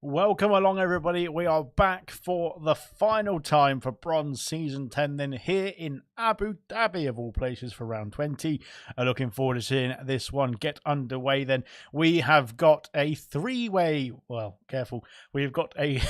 Welcome along, everybody. We are back for the final time for Bronze Season 10 then here in Abu Dhabi, of all places, for round 20. Looking forward to seeing this one get underway then. We have got a three-way, well, careful, we've got a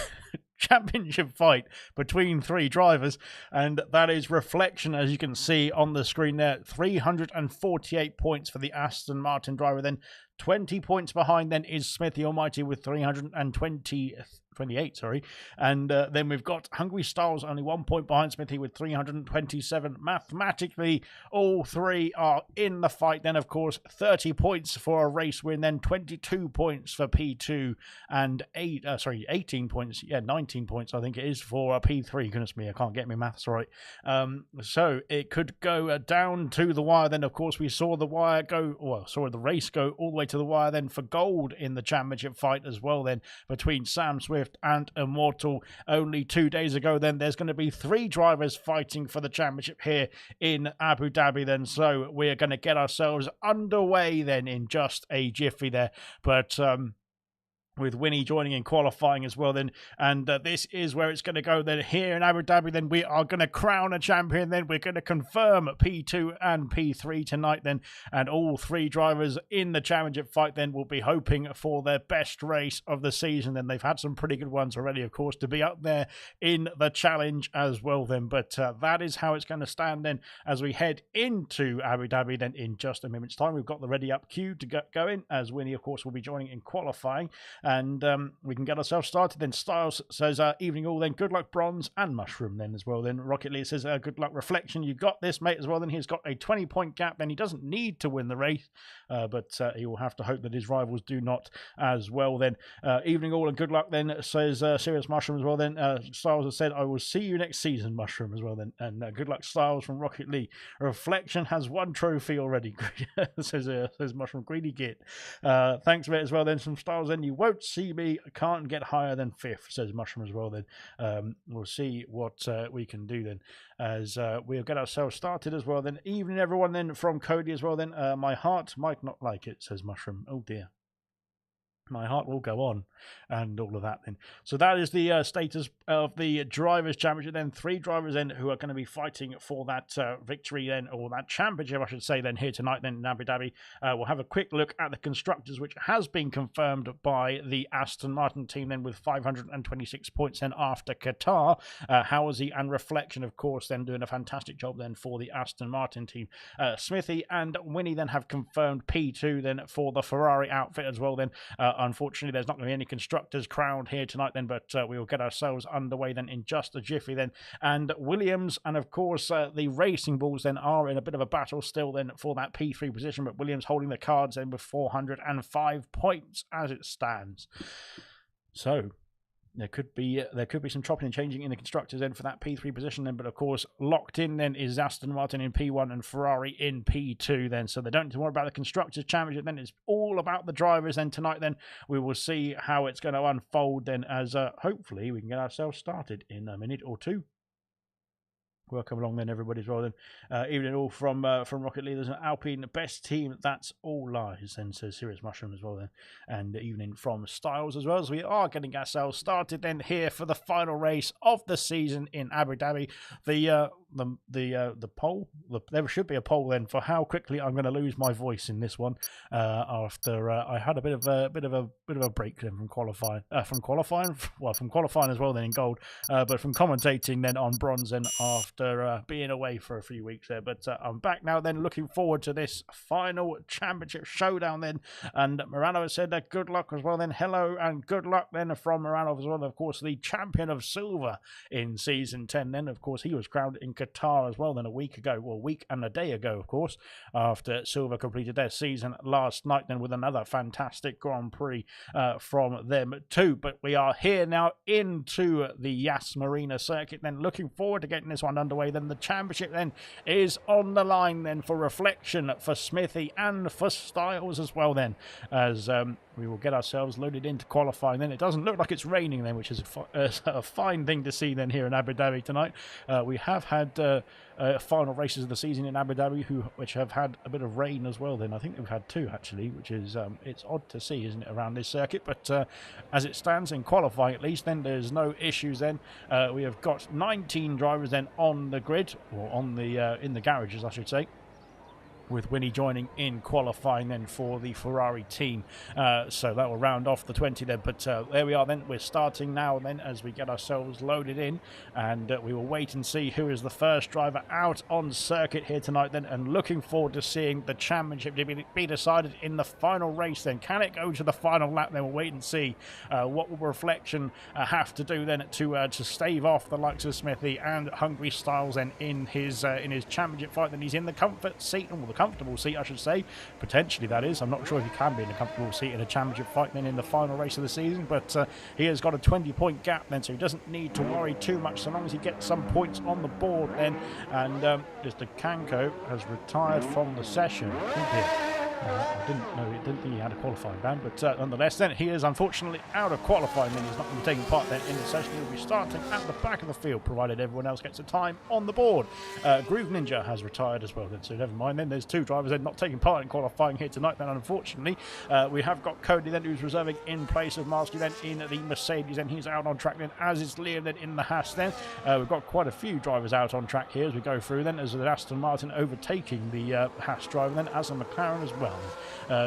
championship fight between 3 drivers, and that is Reflection, as you can see on the screen there. 348 points for the Aston Martin driver. Then 20 points behind then is Smithy Almighty with 328, sorry. And then we've got Hungry Styles only 1 point behind Smithy with 327. Mathematically, all 3 are in the fight. Then, of course, 30 points for a race win. Then 22 points for P2 and 18 points. Yeah, 19 points, I think it is, for P3. Goodness me, I can't get my maths right. So it could go down to the wire. Then, of course, we saw the wire go, well, saw the race go all the way to the wire then for gold in the championship fight as well then between Sam Swift and Immortal only 2 days ago. Then there's going to be 3 drivers fighting for the championship here in Abu Dhabi then, so we're going to get ourselves underway then in just a jiffy there. But with Winnie joining in qualifying as well then, and this is where it's going to go then here in Abu Dhabi. Then we are going to crown a champion. Then we're going to confirm P2 and P3 tonight then, and all 3 drivers in the championship fight then will be hoping for their best race of the season. Then they've had some pretty good ones already, of course, to be up there in the challenge as well then. But that is how it's going to stand then as we head into Abu Dhabi then in just a minute's time. We've got the ready up queue to go in, as Winnie, of course, will be joining in qualifying. And we can get ourselves started. Then Styles says, evening all then, good luck Bronze, and Mushroom then as well. Then Rocket League says, good luck Reflection, you got this mate as well. Then he's got a 20-point gap. Then he doesn't need to win the race, but he will have to hope that his rivals do not as well. Then evening all and good luck then, says Serious Mushroom as well. Then Styles has said, I will see you next season, Mushroom, as well then. And good luck Styles from Rocket League. Reflection has 1 trophy already, says Mushroom. Greedy git. Thanks mate as well then, from Styles. Then you won't see me, can't get higher than 5th, says Mushroom as well then. We'll see what we can do then as we'll get ourselves started as well then. Evening everyone then, from Cody as well then. My heart might not like it, says Mushroom. Oh dear. My heart will go on, and all of that then. So that is the status of the Drivers' Championship then. 3 drivers then who are going to be fighting for that victory then, or that championship I should say then, here tonight then in Abu Dhabi. We'll have a quick look at the Constructors, which has been confirmed by the Aston Martin team then with 526 points then after Qatar. Howsey and Reflection, of course, then doing a fantastic job then for the Aston Martin team. Smithy and Winnie then have confirmed P2 then for the Ferrari outfit as well then. Unfortunately, there's not going to be any Constructors crowned here tonight then, but we will get ourselves underway then in just a jiffy then. And Williams and, of course, the Racing Bulls then are in a bit of a battle still then for that P3 position, but Williams holding the cards then with 405 points as it stands. So there could be some chopping and changing in the Constructors then for that P3 position then, but of course locked in then is Aston Martin in P1 and Ferrari in P2 then, so they don't need to worry about the Constructors Championship then. It's all about the drivers then tonight then. We will see how it's going to unfold then, as hopefully we can get ourselves started in a minute or 2. Welcome along then everybody as well then. Evening all from Rocket League. There's an Alpine best team, that's all lies then, says Serious Mushroom as well then. And evening from Styles as well, as we are getting ourselves started then here for the final race of the season in Abu Dhabi. The poll, there should be a poll then for how quickly I'm going to lose my voice in this one after I had a bit of a break then from qualifying from qualifying as well then in gold, but from commentating then on bronze and after being away for a few weeks there. But I'm back now then, looking forward to this final championship showdown then. And Morano has said that good luck as well then. Hello and good luck then from Morano as well. Of course, the champion of silver in season 10 then. Of course, he was crowned in Qatar as well then a week and a day ago, of course, after Silver completed their season last night then with another fantastic Grand Prix from them too. But we are here now into the Yas Marina circuit then, looking forward to getting this one underway then. The championship then is on the line then for Reflection, for Smithy and for Styles as well then, as we will get ourselves loaded into qualifying then. It doesn't look like it's raining then, which is a fine thing to see then here in Abu Dhabi tonight. We have had final races of the season in Abu Dhabi which have had a bit of rain as well then. I think we've had 2 actually, which is it's odd to see, isn't it, around this circuit. But as it stands in qualifying at least then, there's no issues then. We have got 19 drivers then on the grid, or on the in the garages I should say, with Winnie joining in qualifying then for the Ferrari team. So that will round off the 20 then. But there we are then. We're starting now then as we get ourselves loaded in, and we will wait and see who is the first driver out on circuit here tonight then, and looking forward to seeing the championship to be decided in the final race then. Can it go to the final lap then? We'll wait and see what will Reflection have to do then to stave off the likes of Smithy and Hungry Styles then in his championship fight. Then he's in the comfort seat, or the comfortable seat I should say, potentially that is. I'm not sure if he can be in a comfortable seat in a championship fight then in the final race of the season, but he has got a 20-point gap then, so he doesn't need to worry too much so long as he gets some points on the board then. And Mr. Kanko has retired from the session. I didn't think he had a qualifying ban, but nonetheless then he is unfortunately out of qualifying then. He's not going to be taking part then in the session. He'll be starting at the back of the field provided everyone else gets a time on the board. Groove Ninja has retired as well then, so never mind then. There's two drivers then not taking part in qualifying here tonight then, unfortunately. We have got Cody then, who's reserving in place of Marsky then in the Mercedes, and he's out on track then, as is Liam then in the Haas then. We've got quite a few drivers out on track here as we go through then, as the Aston Martin overtaking the Haas driver then, as the McLaren as well.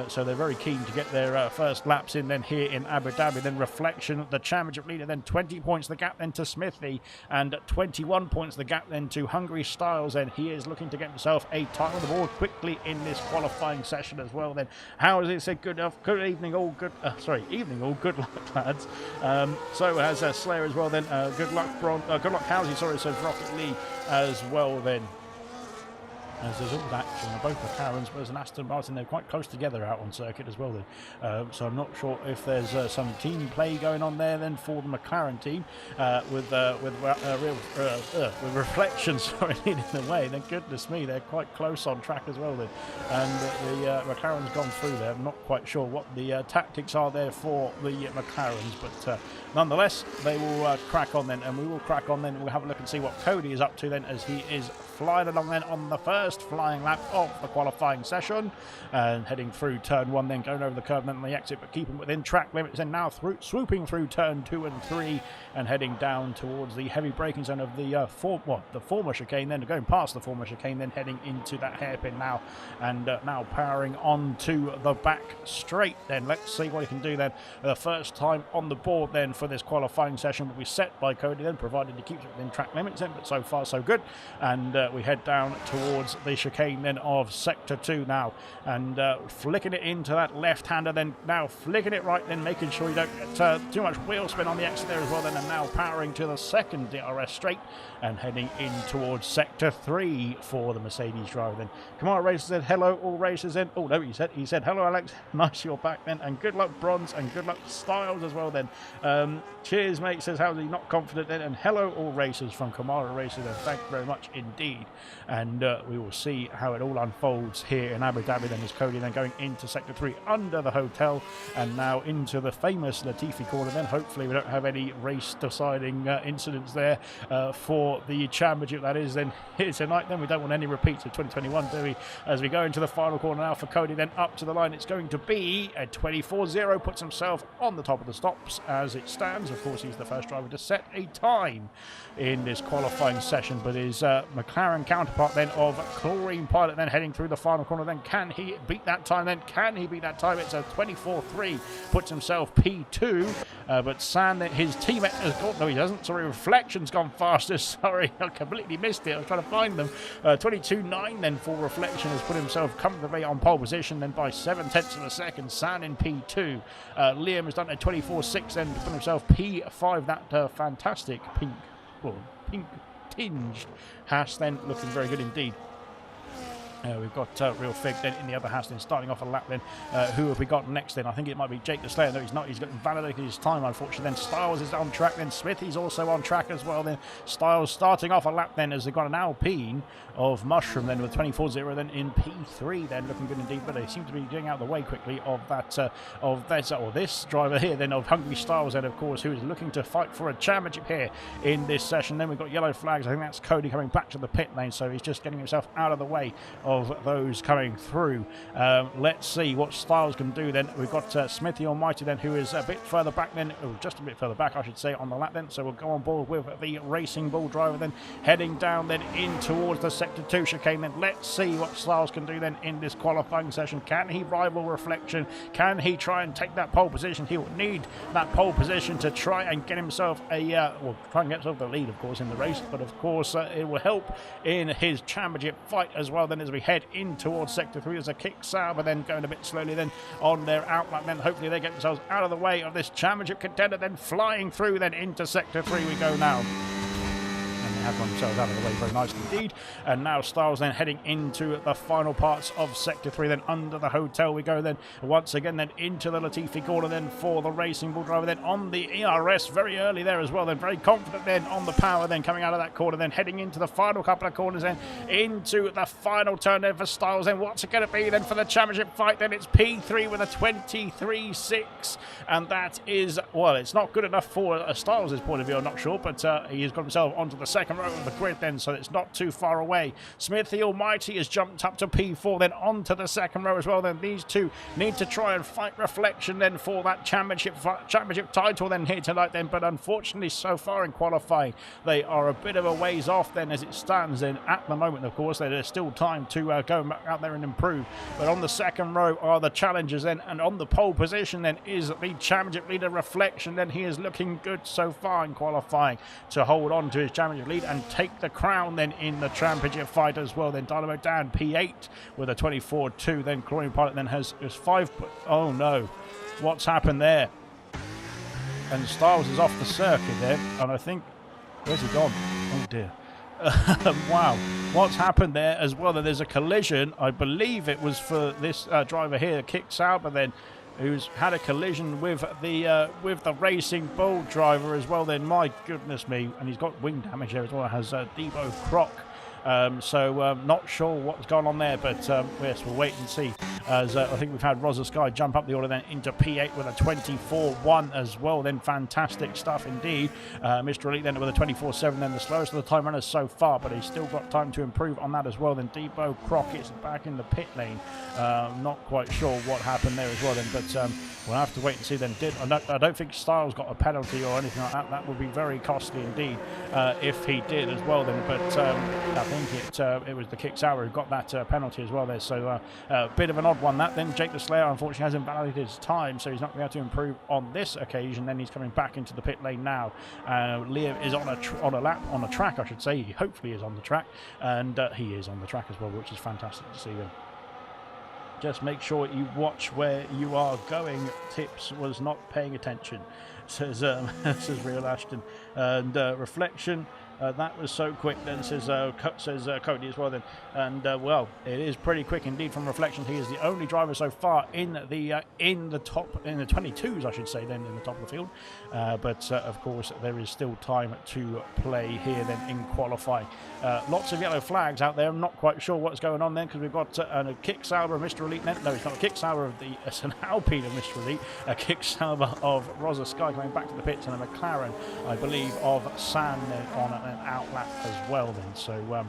So they're very keen to get their first laps in then here in Abu Dhabi. Then Reflection, the championship leader, then 20 points the gap then to Smithy, and 21 points the gap then to Hungry Styles. And he is looking to get himself a time on the board quickly in this qualifying session as well. Then how does it say good evening all, good luck lads. So has Slayer as well then. Good luck Housie, sorry, says Rocket Lee as well then. As there's all action on both McLarens, but as an Aston Martin, they're quite close together out on circuit as well then. So I'm not sure if there's some team play going on there then for the McLaren team with Reflection sorry leading the way. Then goodness me, they're quite close on track as well then. And the McLaren's gone through there. I'm not quite sure what the tactics are there for the McLarens, but nonetheless they will crack on then, and we will crack on then. We'll have a look and see what Cody is up to then, as he is flying along then on the first flying lap of the qualifying session, and heading through turn 1 then, going over the curve then on the exit, but keeping within track limits, and now swooping through turn 2 and 3 and heading down towards the heavy braking zone of the former chicane, then going past the former chicane, then heading into that hairpin now, and now powering on to the back straight then. Let's see what he can do then. The first time on the board then for this qualifying session will be set by Cody then, provided he keeps it within track limits then, but so far so good. And we head down towards the chicane then of sector 2 now, and flicking it into that left-hander, then now flicking it right, then making sure you don't get too much wheel spin on the exit there as well then, and now powering to the second DRS straight and heading in towards sector 3 for the Mercedes driver then. Kamara Racer said hello all racers then. Oh no, he said hello Alex, nice you're back then, and good luck Bronze, and good luck Styles as well then. Cheers mate, says how's he not confident then, and hello all racers from Kamara Racer then. Thank you very much indeed. And we will see how it all unfolds here in Abu Dhabi then, as Cody then going into sector 3 under the hotel, and now into the famous Latifi corner then. Hopefully we don't have any race deciding incidents there for the championship that is then here tonight. Then we don't want any repeats of 2021, do we? As we go into the final corner now for Cody then, up to the line, it's going to be a 24-0, puts himself on the top of the stops as it stands. Of course he's the first driver to set a time in this qualifying session, but his McLaren counterpart then of Chlorine Pilot then heading through the final corner then. Can he beat that time then? Can he beat that time? It's a 24-3, puts himself P2, but San, his teammate, has got, no he doesn't, sorry, Reflection's gone faster, sorry, I completely missed it, I was trying to find them. 22-9 then for Reflection, has put himself comfortably on pole position then by 7/10 of a second. San in P2. Liam has done a 24-6 then to put himself P5, that fantastic pink tinged Haas then, looking very good indeed. We've got Real Fig then in the other house then, starting off a lap then. Who have we got next then? I think it might be Jake the Slayer. No, he's not. He's got invalidated his time, unfortunately. Then Styles is on track. Then Smithy's also on track as well. Then Styles starting off a lap then, as they've got an Alpine of Mushroom then with 24-0 then in P3 then, looking good indeed. But they seem to be getting out of the way quickly of that this driver here then of Hungry Styles then, of course, who is looking to fight for a championship here in this session. Then we've got yellow flags. I think that's Cody coming back to the pit lane, so he's just getting himself out of the way of those coming through. Let's see what Styles can do then. We've got Smithy Almighty then, who is a bit further back then, or just a bit further back I should say, on the lap then. So we'll go on board with the Racing Bull driver then, heading down then in towards the Sector 2 chicane then. Let's see what Styles can do then in this qualifying session. Can he rival Reflection? Can he try and take that pole position? He will need that pole position to try and get himself try and get himself the lead, of course, in the race, but of course it will help in his championship fight as well then, as we head in towards Sector 3. There's a kick Sauber then going a bit slowly then on their outlap then. Hopefully they get themselves out of the way of this championship contender, then flying through then into Sector 3 we go now. Have themselves out of the way very nicely indeed. And now Styles then heading into the final parts of Sector 3 then. Under the hotel we go then once again then into the Latifi corner then for the Racing Bull driver then on the ERS very early there as well then, very confident then on the power then coming out of that corner then, heading into the final couple of corners then into the final turn then for Styles then. What's it going to be then for the championship fight then? It's P3 with a 23.6, and that is, well, it's not good enough for Styles' point of view, I'm not sure, but he has got himself onto the second row of the grid then, so it's not too far away. Smithy Almighty has jumped up to P4 then onto the second row as well then. These two need to try and fight Reflection then for that championship title then here tonight then, but unfortunately so far in qualifying they are a bit of a ways off then as it stands then at the moment. Of course there's still time to go back out there and improve, but on the second row are the challengers then, and on the pole position then is the championship leader Reflection then. He is looking good so far in qualifying to hold on to his championship lead and take the crown then in the championship fight as well then. Dynamo Dan P8 with a 24.2 then. Chlorine Pilot then has 5. Oh no, what's happened there? And Styles is off the circuit there, and I think, where's he gone? Oh dear. Wow, what's happened there as well? There's a collision, I believe it was for this driver here, Kick Sauber then, who's had a collision with the Racing Bull driver as well then. My goodness me, and he's got wing damage there as well. Has Debo Croc. Not sure what's gone on there, but yes, we'll wait and see. As I think we've had Rosa Sky jump up the order then into P8 with a 24.1 as well then. Fantastic stuff indeed. Mr. Elite then with a 24.7 then, the slowest of the time runners so far, but he's still got time to improve on that as well then. Debo Crockett's back in the pit lane. Not quite sure what happened there as well then, but we'll have to wait and see then. I don't think Styles got a penalty or anything like that. That would be very costly indeed if he did as well then, but I think it was the Kick Sauber who got that penalty as well there. So a bit of an odd one that then. Jake the Slayer unfortunately hasn't validated his time, so he's not going to be able to improve on this occasion. Then he's coming back into the pit lane now. Liam is on a track I should say. He hopefully is on the track, and he is on the track as well, which is fantastic to see them. Just make sure you watch where you are going. Tips was not paying attention, says Real Ashton. And Reflection, that was so quick then, says Cody as well then. And well, it is pretty quick indeed from Reflection. He is the only driver so far in the 22s I should say then, in the top of the field. But of course there is still time to play here then in qualifying. Lots of yellow flags out there. I'm not quite sure what's going on then, because we've got a Kick Sauber of Mr. Elite. No, it's not a Kick Sauber of it's an Alpine of Mr. Elite. A Kick Sauber of Rosa Sky coming back to the pits, and a McLaren, I believe, of San on an outlap as well then. So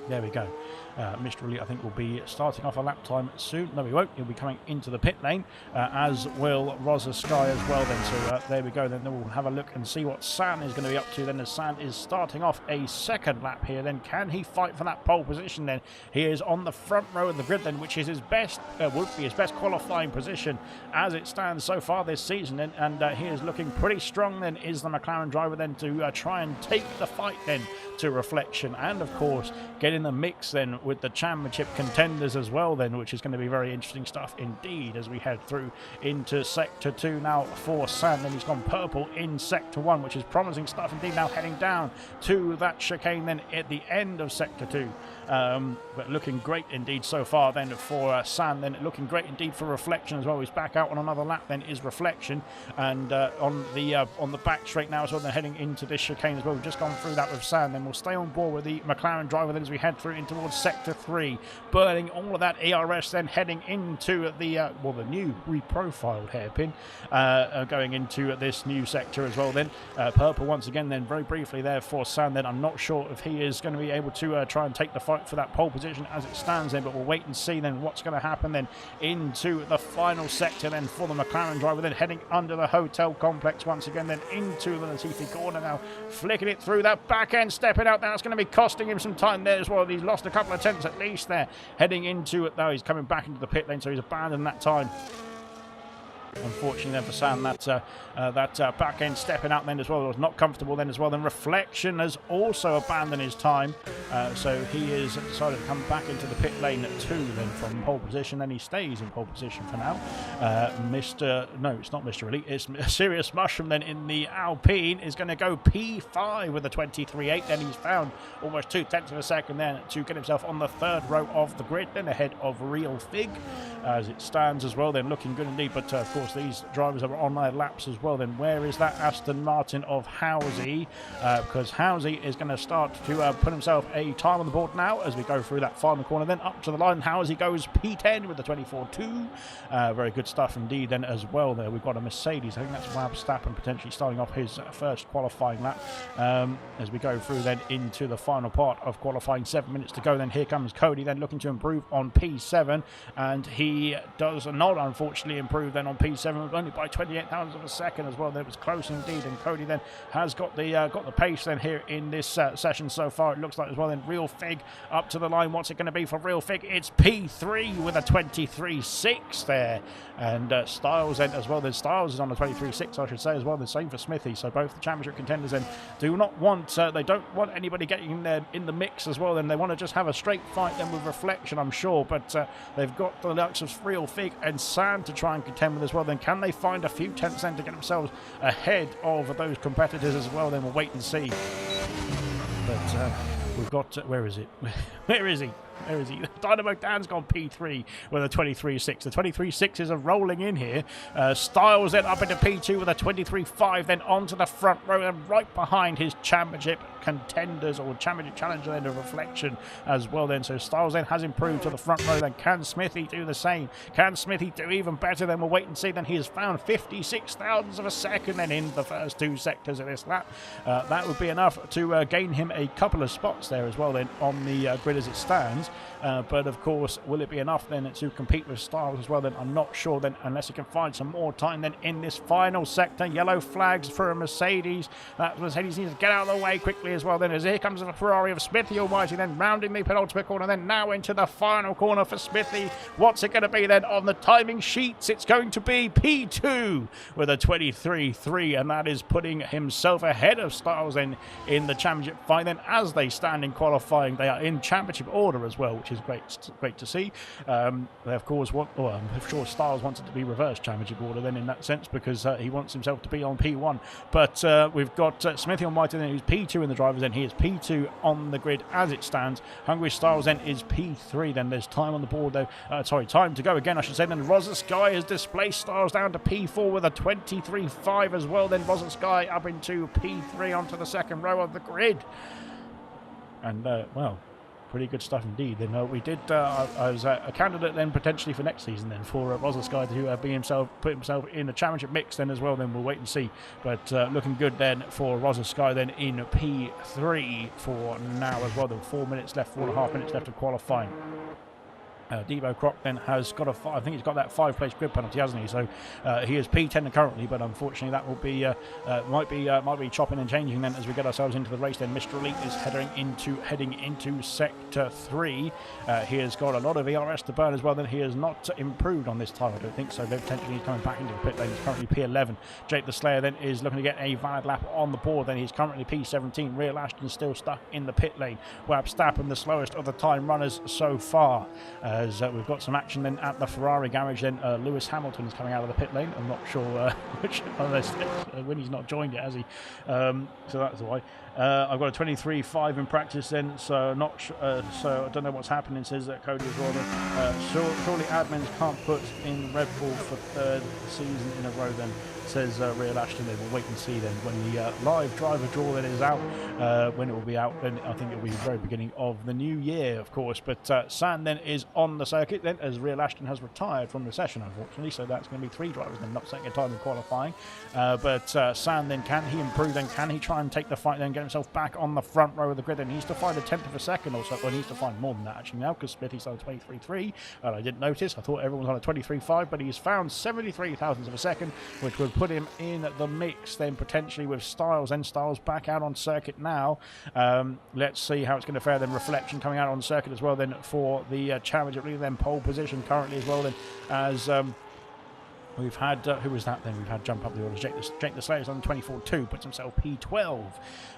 there we go. Mr. Elite, I think, will be starting off a lap time soon. No, he won't. He'll be coming into the pit lane, as will Rosa Sky as well then. So there we go. Then we'll have a look and see what San is going to be up to then, as San is starting off a second lap here. Then can he fight for that pole position then? He is on the front row of the grid then, which is his best, would be his best qualifying position as it stands so far this season. And he is looking pretty strong then, is the McLaren driver then, to try and take the fight then to Reflection, and of course get in the mix then with the championship contenders as well then, which is going to be very interesting stuff indeed as we head through into Sector 2 now for San. Then he's gone purple in Sector 1, which is promising stuff indeed. Now heading down to that chicane then at the end of Sector 2. But looking great indeed so far then for San. Then looking great indeed for Reflection as well. He's back out on another lap then, is Reflection, and on the back straight now as well. Then heading into this chicane as well. We've just gone through that with San. Then we'll stay on board with the McLaren driver then as we head through in towards Sector Sector 3, burning all of that ERS, then heading into the the new reprofiled hairpin, going into this new sector as well. Then purple once again, then very briefly there for Sam. Then I'm not sure if he is going to be able to try and take the fight for that pole position as it stands then, but we'll wait and see then what's going to happen then into the final sector then for the McLaren driver, then heading under the hotel complex once again, then into the Latifi corner now, flicking it through that back end, stepping out. That's going to be costing him some time there as well. He's lost a couple of tenths at least there, heading into it though. He's coming back into the pit lane, so he's abandoned that time. Unfortunately then for Sam, that back end stepping out then as well was not comfortable then as well. Then Reflection has also abandoned his time, so he has decided to come back into the pit lane too then from pole position. Then he stays in pole position for now. No, it's not Mr. Elite, it's Serious Mushroom then in the Alpine is going to go P5 with a 23.8. Then he's found almost 0.2 of a second then to get himself on the third row of the grid, then ahead of Real Fig as it stands as well. Then looking good indeed, but of course these drivers are on their laps as well. Then where is that Aston Martin of Housey? Because Housey is going to start to put himself a time on the board now as we go through that final corner. Then up to the line, Housey goes P10 with the 24.2. Very good stuff indeed then as well. There we've got a Mercedes. I think that's Verstappen potentially starting off his first qualifying lap as we go through then into the final part of qualifying. 7 minutes to go. Then here comes Cody then looking to improve on P7, and he does not unfortunately improve then on P7 only by 28 thousandths of a second as well. That was close indeed, and Cody then has got the pace then here in this session so far, it looks like as well. Then Real Fig up to the line. What's it going to be for Real Fig? It's P3 with a 23.6 there, and Styles then as well. Then Styles is on a 23.6 I should say as well. The same for Smithy. So both the championship contenders then do not want they don't want anybody getting in there in the mix as well. Then they want to just have a straight fight then with Reflection, I'm sure, but they've got the likes of Real Fig and Sand to try and contend with as well. Then can they find a few tenths then to get themselves ahead of those competitors as well? Then we'll wait and see. But we've got where is it? Where is he? Where is he? Dynamo Dan's gone P3 with a 23.6. The 23.6s are rolling in here. Styles then up into P2 with a 23.5, then onto the front row and right behind his championship contenders or championship challenger then of Reflection as well then. So Styles then has improved to the front row. Then can Smithy do the same? Can Smithy do even better? Then we'll wait and see. Then he has found 56 thousandths of a second then in the first two sectors of this lap. That would be enough to gain him a couple of spots there as well then on the grid as it stands. But of course, will it be enough then to compete with Styles as well? Then I'm not sure then, unless he can find some more time then in this final sector. Yellow flags for a Mercedes. That Mercedes needs to get out of the way quickly as well then, as here comes the Ferrari of Smithy Almighty then rounding the penultimate corner, then now into the final corner for Smithy. What's it going to be then on the timing sheets? It's going to be P2 with a 23.3, and that is putting himself ahead of Styles then in the championship fight. Then as they stand in qualifying, they are in championship order as well, which is great to see. They of course want, I'm sure Styles wants it to be reverse championship order then in that sense, because he wants himself to be on P1. But we've got Smithy Almighty then, who's P2 in the drivers then. He is P2 on the grid as it stands. Hungry Styles then is P3. Then there's time on the board though. Time to go again I should say. Then Rosa Sky has displaced Styles down to P4 with a 23.5 as well. Then Rosa Sky up into P3 onto the second row of the grid. And well, pretty good stuff indeed. Then we did. I was a candidate then potentially for next season then for Rosa Sky to put himself in the championship mix then as well. Then we'll wait and see. But looking good then for Rosa Sky then in P3 for now as well. Then 4 minutes left, 4.5 minutes left of qualifying. Debo Croc then has got I think he's got that 5-place grid penalty, hasn't he? So he is P10 currently, but unfortunately that will be might be chopping and changing then as we get ourselves into the race. Then Mr. Elite is heading into sector 3. He has got a lot of ERS to burn as well. Then he has not improved on this time, I don't think so. Potentially he's coming back into the pit lane. He's currently P11. Jake the Slayer then is looking to get a valid lap on the board. Then he's currently P17. Real Ashton still stuck in the pit lane. Verstappen the slowest of the time runners so far. As we've got some action then at the Ferrari garage. Then Lewis Hamilton is coming out of the pit lane. I'm not sure which, unless when he's not joined it, has he? So that's why. I've got a 23.5 in practice then, so so I don't know what's happening. Says that Cody as well. Surely admins can't put in Red Bull for third season in a row then. says Real Ashton. Then we'll wait and see then when the live driver draw then is out, when it will be out. Then I think it will be the very beginning of the new year, of course. But San then is on the circuit then, as Real Ashton has retired from the session, unfortunately. So that's going to be 3 drivers then not setting a time in qualifying. But San then, can he improve then? Can he try and take the fight then, get himself back on the front row of the grid? Then he needs to find a 10th of a second or so. Well, he needs to find more than that actually now, because Smithy's on a 23.3, and I didn't notice. I thought everyone was on a 23.5, but he's found 73 thousandths of a second, which would put him in the mix then potentially with Styles. And Styles back out on circuit now. Let's see how it's going to fare then. Reflection coming out on circuit as well then for the championship leader, then pole position currently as well then, as we've had, who was that then? We've had jump up the order. Jake the Slayer's on 24.2, puts himself P12.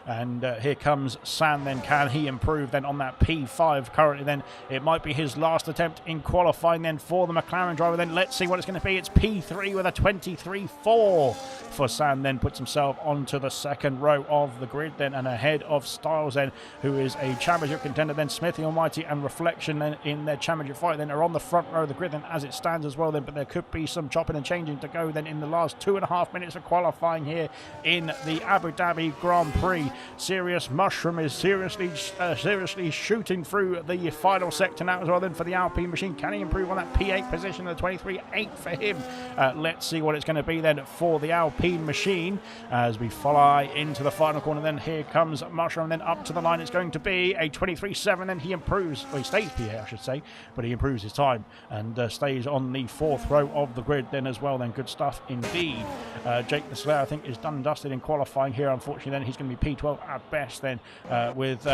And here comes San then. Can he improve then on that P5 currently then? It might be his last attempt in qualifying then for the McLaren driver then. Let's see what it's going to be. It's P3 with a 23.4 for San then. Puts himself onto the second row of the grid then, and ahead of Styles then, who is a championship contender then. Smithy Almighty and Reflection then in their championship fight then are on the front row of the grid then as it stands as well then. But there could be some chopping and changing to go then in the last 2.5 minutes of qualifying here in the Abu Dhabi Grand Prix. Serious Mushroom is seriously shooting through the final sector now as well then for the Alpine machine. Can he improve on that P8 position? The 23.8 for him. Let's see what it's going to be then for the Alpine machine as we fly into the final corner. Then here comes Mushroom, then up to the line. It's going to be a 23.7. Then he improves, well, he stays P8 I should say, but he improves his time and stays on the 4th row of the grid then as well then. Good stuff indeed. Jake the Slayer I think is done and dusted in qualifying here, unfortunately. Then he's going to be P12 at best then, with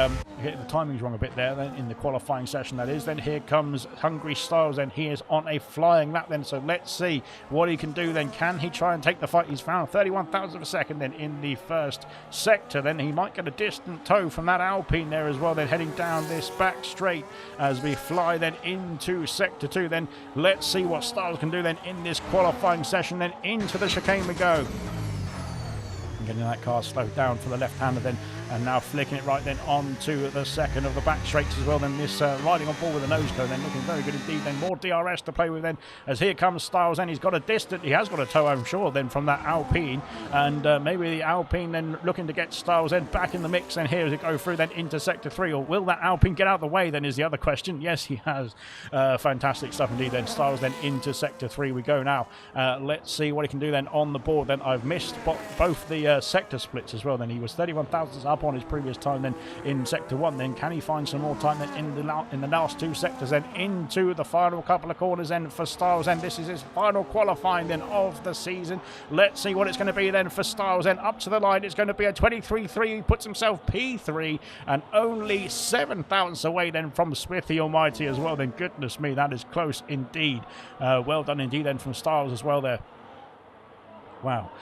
hitting the timing's wrong a bit there then in the qualifying session, that is. Then here comes Hungry Styles, and he is on a flying lap then, so let's see what he can do then. Can he try and take the fight? He's found 31 thousandths of a second then in the first sector. Then he might get a distant tow from that Alpine there as well then, heading down this back straight as we fly then into sector 2. Then let's see what Styles can do then in this qualifying session. Then into the chicane we go. Getting that car slowed down for the left-hander then, and now flicking it right then onto the second of the back straights as well. Then this riding on board with a nose cone then, looking very good indeed. Then more DRS to play with then, as here comes Styles. And he has got a tow I'm sure then from that Alpine, and maybe the Alpine then looking to get Styles then back in the mix. And here as it go through then into sector 3, or will that Alpine get out of the way then is the other question. Yes, he has. Fantastic stuff indeed then. Styles then into sector 3 we go now. Let's see what he can do then on the board. Then I've missed both the sector splits as well. Then he was 31 thousandths up on his previous time then in sector 1. Then can he find some more time then in the last 2 sectors then into the final couple of corners then for Styles? And this is his final qualifying then of the season. Let's see what it's going to be then for Styles. Then up to the line, it's going to be a 23.3. He puts himself P3 and only 7 thousandths away then from Smithy Almighty as well. Then goodness me, that is close indeed. Well done indeed then from Styles as well there. Wow.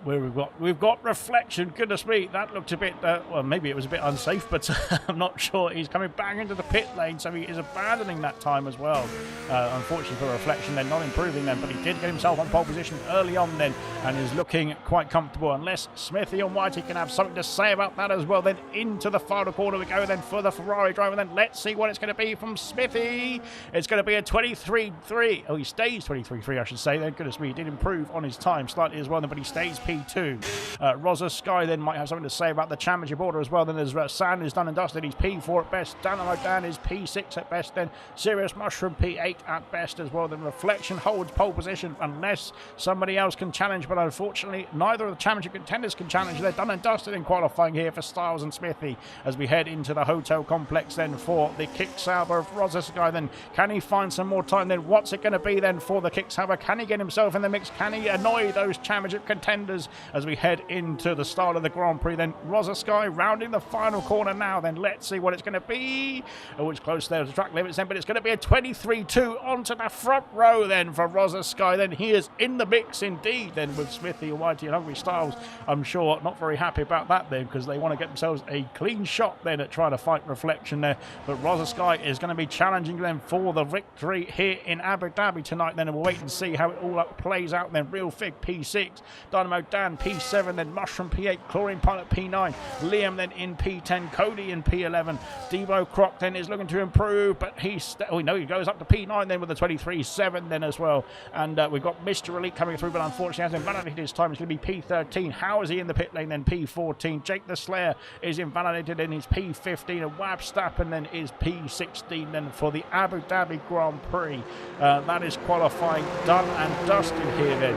Where we've got Reflection. Goodness me, that looked a bit well, maybe it was a bit unsafe, but I'm not sure. He's coming back into the pit lane, so he is abandoning that time as well. Unfortunately for Reflection, they're not improving then, but he did get himself on pole position early on then, and is looking quite comfortable. Unless Smithy Almighty can have something to say about that as well. Then into the final corner we go then for the Ferrari driver. Then let's see what it's going to be from Smithy. It's going to be a 23.3. Oh, he stays 23.3 I should say then. Goodness me, he did improve on his time slightly as well then, but he stays P2. Rosa Sky then might have something to say about the championship order as well. Then there's Sand is done and dusted. He's P4 at best. Dynamo Dan is P6 at best. Then Serious Mushroom P8 at best as well. Then Reflection holds pole position unless somebody else can challenge. But unfortunately, neither of the championship contenders can challenge. They're done and dusted in qualifying here for Styles and Smithy as we head into the hotel complex then for the kick-salver of Rosa Sky. Then can he find some more time? Then what's it going to be then for the kick-salver? Can he get himself in the mix? Can he annoy those championship contenders as we head into the start of the Grand Prix? Then Rosa Sky rounding the final corner now. Then let's see what it's going to be. Oh, it's close there to track limits then, but it's going to be a 23.2 onto the front row then for Rosa Sky. Then he is in the mix indeed then with Smithy Almighty and Hungry Styles. I'm sure not very happy about that then, because they want to get themselves a clean shot then at trying to fight Reflection there. But Rosa Sky is going to be challenging them for the victory here in Abu Dhabi tonight then, and we'll wait and see how it all plays out then. Real Fig P6 Dynamo Dan P7, then Mushroom P8, Chlorine Pilot P9, Liam then in P10, Cody in P11, Debo Croc then is looking to improve, but he goes up to P9 then with the 23.7 then as well. And we've got Mr. Elite coming through, but unfortunately hasn't invalidated his time. It's going to be P13. How is he in the pit lane then? P14. Jake the Slayer is invalidated in his P15, and Wab Stappen then is P16 then for the Abu Dhabi Grand Prix. That is qualifying done and dusted here then.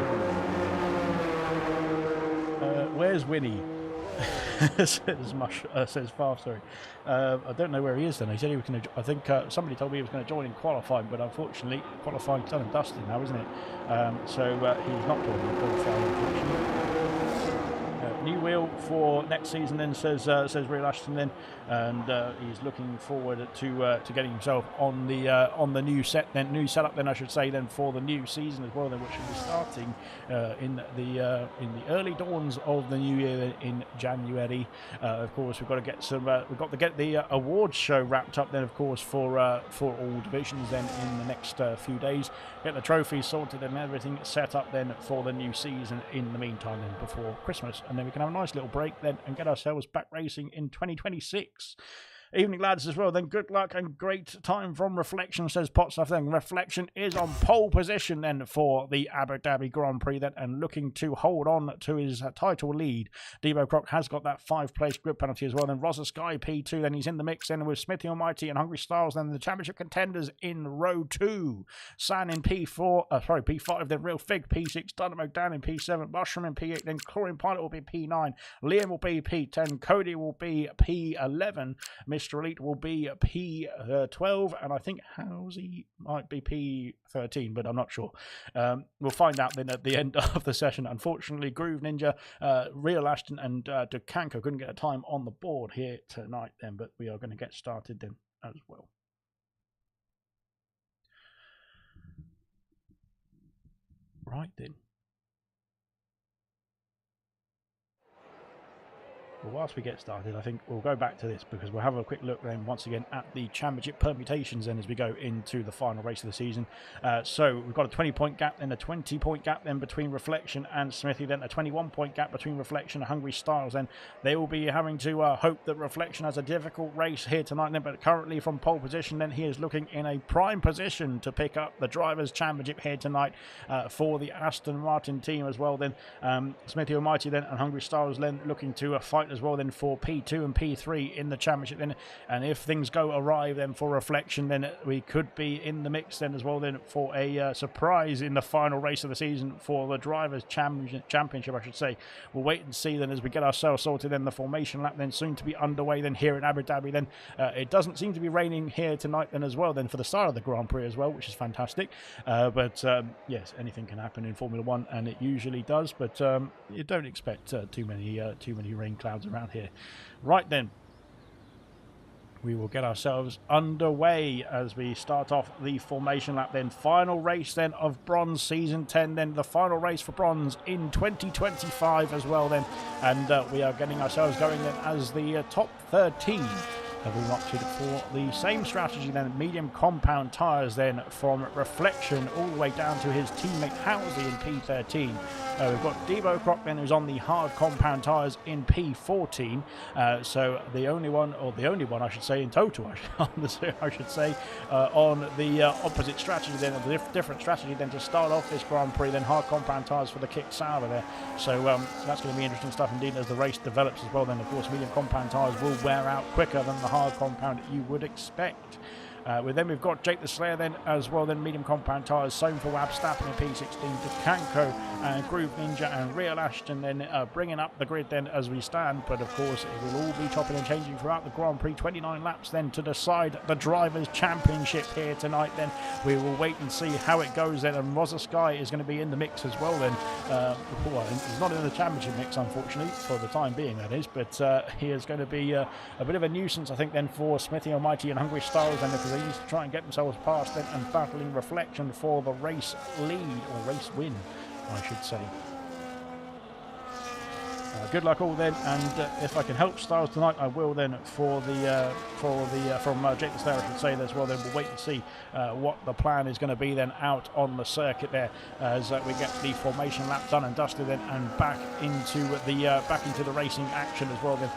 Where's Winnie? says Farf, sorry. I don't know where he is then. He said he was going to, I think somebody told me he was going to join in qualifying, but unfortunately qualifying's done and dusted now, isn't it? So he's not joining qualifying, unfortunately. New wheel for next season then, says Real Ashton then, and he's looking forward to getting himself on the new setup then, I should say, then for the new season as well then, which will be starting in the early dawns of the new year in January. Of course, we've got to get the awards show wrapped up then, of course, for all divisions then in the next few days. Get the trophies sorted and everything set up then for the new season in the meantime then before Christmas, and then we can have a nice little break then and get ourselves back racing in 2026. Evening, lads, as well. Then good luck and great time from Reflection, says Potstuff. Then Reflection is on pole position then for the Abu Dhabi Grand Prix then, and looking to hold on to his title lead. Debo Croc has got that 5-place grid penalty as well. Then Rosa Sky P2. Then he's in the mix then with Smithy Almighty and Hungry Styles. Then the championship contenders in row 2. San in P5. Then Real Fig P6. Dynamo Dan in P7. Mushroom in P8. Then Chlorine Pilot will be P9. Liam will be P10. Cody will be P11. Mr. Elite will be P12, and I think Housey might be P13, but I'm not sure. We'll find out then at the end of the session. Unfortunately, Groove Ninja, Real Ashton, and Dukanko couldn't get a time on the board here tonight then, but we are going to get started then as well. Right then. Well, whilst we get started, I think we'll go back to this because we'll have a quick look then once again at the championship permutations then as we go into the final race of the season. So we've got a 20-point gap, then a 20-point gap then between Reflection and Smithy, then a 21-point gap between Reflection and Hungry Styles. Then they will be having to hope that Reflection has a difficult race here tonight then, but currently from pole position then he is looking in a prime position to pick up the Drivers' Championship here tonight for the Aston Martin team as well. Then Smithy Almighty then and Hungry Styles then looking to fight as well then for P2 and P3 in the championship then, and if things go awry then for Reflection, then we could be in the mix then as well then for a surprise in the final race of the season for the Drivers' Championship, I should say. We'll wait and see then as we get ourselves sorted. Then the formation lap then soon to be underway then here in Abu Dhabi. Then it doesn't seem to be raining here tonight then as well then for the start of the Grand Prix as well, which is fantastic. But yes, anything can happen in Formula One, and it usually does, but you don't expect too many rain clouds around here. Right then, we will get ourselves underway as we start off the formation lap then. Final race then of Bronze Season 10 then, the final race for Bronze in 2025 as well then, and we are getting ourselves going then as the top 13 have all opted for the same strategy then, medium compound tyres then from Reflection all the way down to his teammate Housey in P13. We've got Debo Croc then who's on the hard compound tyres in P14. So the only one I should say in total I should say on the opposite strategy then, a different strategy then to start off this Grand Prix, then hard compound tyres for the kick Sauber there. So that's going to be interesting stuff indeed as the race develops as well then. Of course, medium compound tyres will wear out quicker than the hard compound you would expect. We've got Jake the Slayer then as well, then medium compound tyres sewn for Wab Stappen in P16, to Kanko and Groove Ninja and Real Ashton then bringing up the grid then as we stand. But of course it will all be chopping and changing throughout the Grand Prix. 29 laps then to decide the Drivers' Championship here tonight then. We will wait and see how it goes then, and Rosa Sky is going to be in the mix as well then. Well, he's not in the championship mix unfortunately for the time being, that is, but he is going to be a bit of a nuisance I think then for Smithy Almighty and Hungry Styles then, because they need to try and get themselves past then and battling Reflection for the race lead, or race win I should say. Good luck all then, and if I can help Styles tonight, I will then from Jake the Slayer, I should say as well. Then we'll wait and see what the plan is going to be then out on the circuit there as we get the formation lap done and dusted then, and back into the racing action as well then.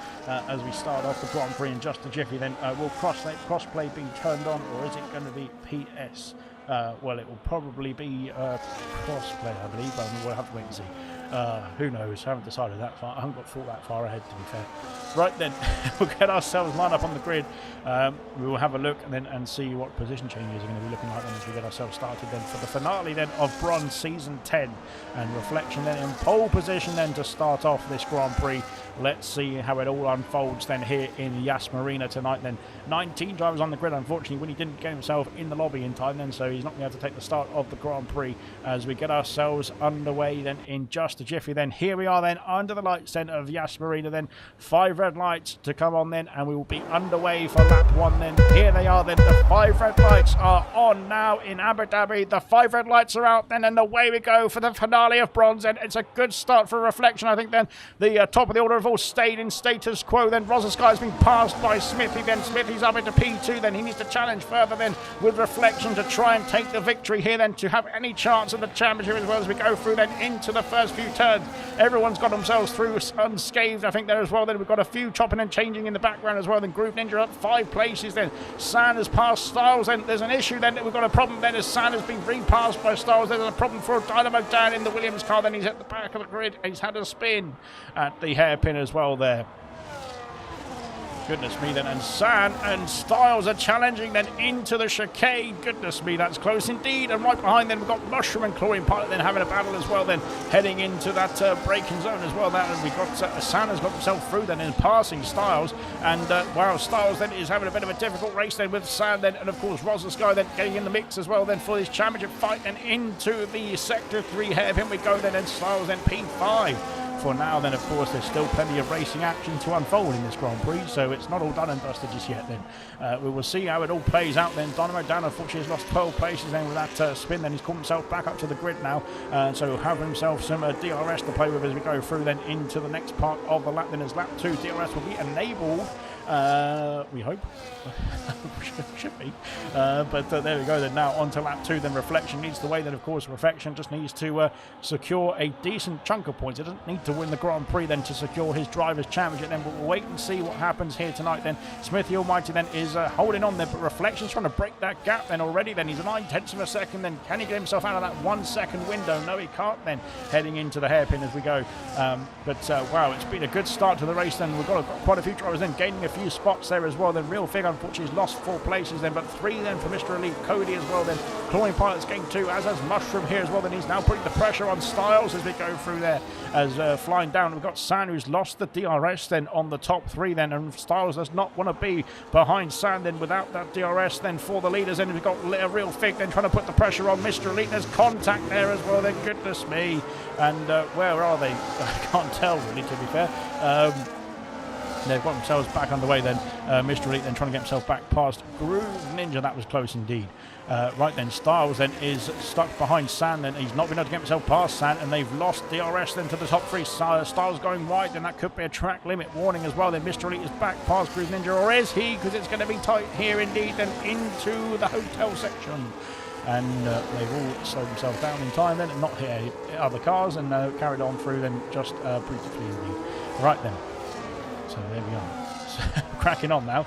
As we start off the Grand Prix in just a jiffy, then will crossplay be turned on, or is it going to be PS? Well, it will probably be crossplay, I believe, but we'll have to wait and see. Who knows? Haven't decided that far. I haven't got thought that far ahead, to be fair. Right then, we'll get ourselves lined up on the grid. We will have a look and see what position changes are going to be looking like then as we get ourselves started then for the finale then of Bronze Season 10. And Reflection then in pole position then to start off this Grand Prix. Let's see how it all unfolds then here in Yas Marina tonight then. 19 drivers on the grid. Unfortunately, Winnie didn't get himself in the lobby in time then, so he's not going to be able to take the start of the Grand Prix as we get ourselves underway then in just a jiffy then. Here we are then under the lights then of Yas Marina then. 5 red lights to come on then, and we will be underway for lap 1 then. Here they are then. The 5 red lights are on now in Abu Dhabi. The 5 red lights are out then, and away we go for the finale of Bronze. And it's a good start for Reflection. I think then the top of the order have all stayed in status quo then. Sky has been passed by Smithy then. Smithy's up into P2 then. He needs to challenge further then with Reflection to try and take the victory here then, to have any chance of the championship as well as we go through then into the first few turns. Everyone's got themselves through unscathed, I think, there as well. Then we've got a few chopping and changing in the background as well. Then Groove Ninja up 5 places then. San has passed Styles. Then there's an issue then. We've got a problem then as San has been repassed by Styles. There's a problem for Dynamo down in the Williams car. Then he's at the back of the grid. He's had a spin at the hairpin as well there. Goodness me then, and San and Styles are challenging then into the chicane. Goodness me, that's close indeed. And right behind then we've got Mushroom and Chlorine Pilot then having a battle as well then, heading into that braking zone as well. That, and we've got San has got himself through then in passing Styles, and wow, Styles then is having a bit of a difficult race then with San then, and of course Sky then getting in the mix as well then for his championship fight then into the Sector 3 hairpin we go then, and Styles then P5. For now then, of course, there's still plenty of racing action to unfold in this Grand Prix, so it's not all done and dusted just yet then. We will see how it all plays out then. Dynamo down, unfortunately, has lost 12 places then with that spin. Then he's caught himself back up to the grid now, so he'll have himself some DRS to play with as we go through then into the next part of the lap. Then as lap 2, DRS will be enabled. We hope. Should be. But there we go then. Now on to lap 2 then. Reflection leads the way then, of course. Reflection just needs to secure a decent chunk of points. It doesn't need to win the Grand Prix then to secure his driver's championship then, but we'll wait and see what happens here tonight then. Smithy Almighty then is holding on there, but Reflection's trying to break that gap then already then. He's 9/10 of a second then. Can he get himself out of that 1 second window? No, he can't then, heading into the hairpin as we go. Wow, it's been a good start to the race then. We've got quite a few drivers then gaining a few spots there as well then. Real Fig unfortunately has lost 4 places then, but 3 then for Mr. Elite Cody as well then. Chlorine Pilot's gained 2, as has Mushroom here as well. Then he's now putting the pressure on Styles as we go through there. As flying down, we've got San who's lost the DRS then on the top 3 then, and Styles does not want to be behind San then without that DRS then for the leaders. Then we've got a Real Fig then trying to put the pressure on Mr. Elite. There's contact there as well then. Goodness me. And where are they? I can't tell really, to be fair. They've got themselves back underway then. Mr. Elite then trying to get himself back past Groove Ninja. That was close indeed. Right then, Styles then is stuck behind San, and he's not been able to get himself past San, and they've lost DRS then to the top 3. Styles going wide, then that could be a track limit warning as well. Then Mr. Elite is back past Groove Ninja, or is he? Because it's going to be tight here indeed, then into the hotel section. And they've all slowed themselves down in time then, and not hit other cars, and carried on through then just beautifully indeed. Right then. So there we are. Cracking on now.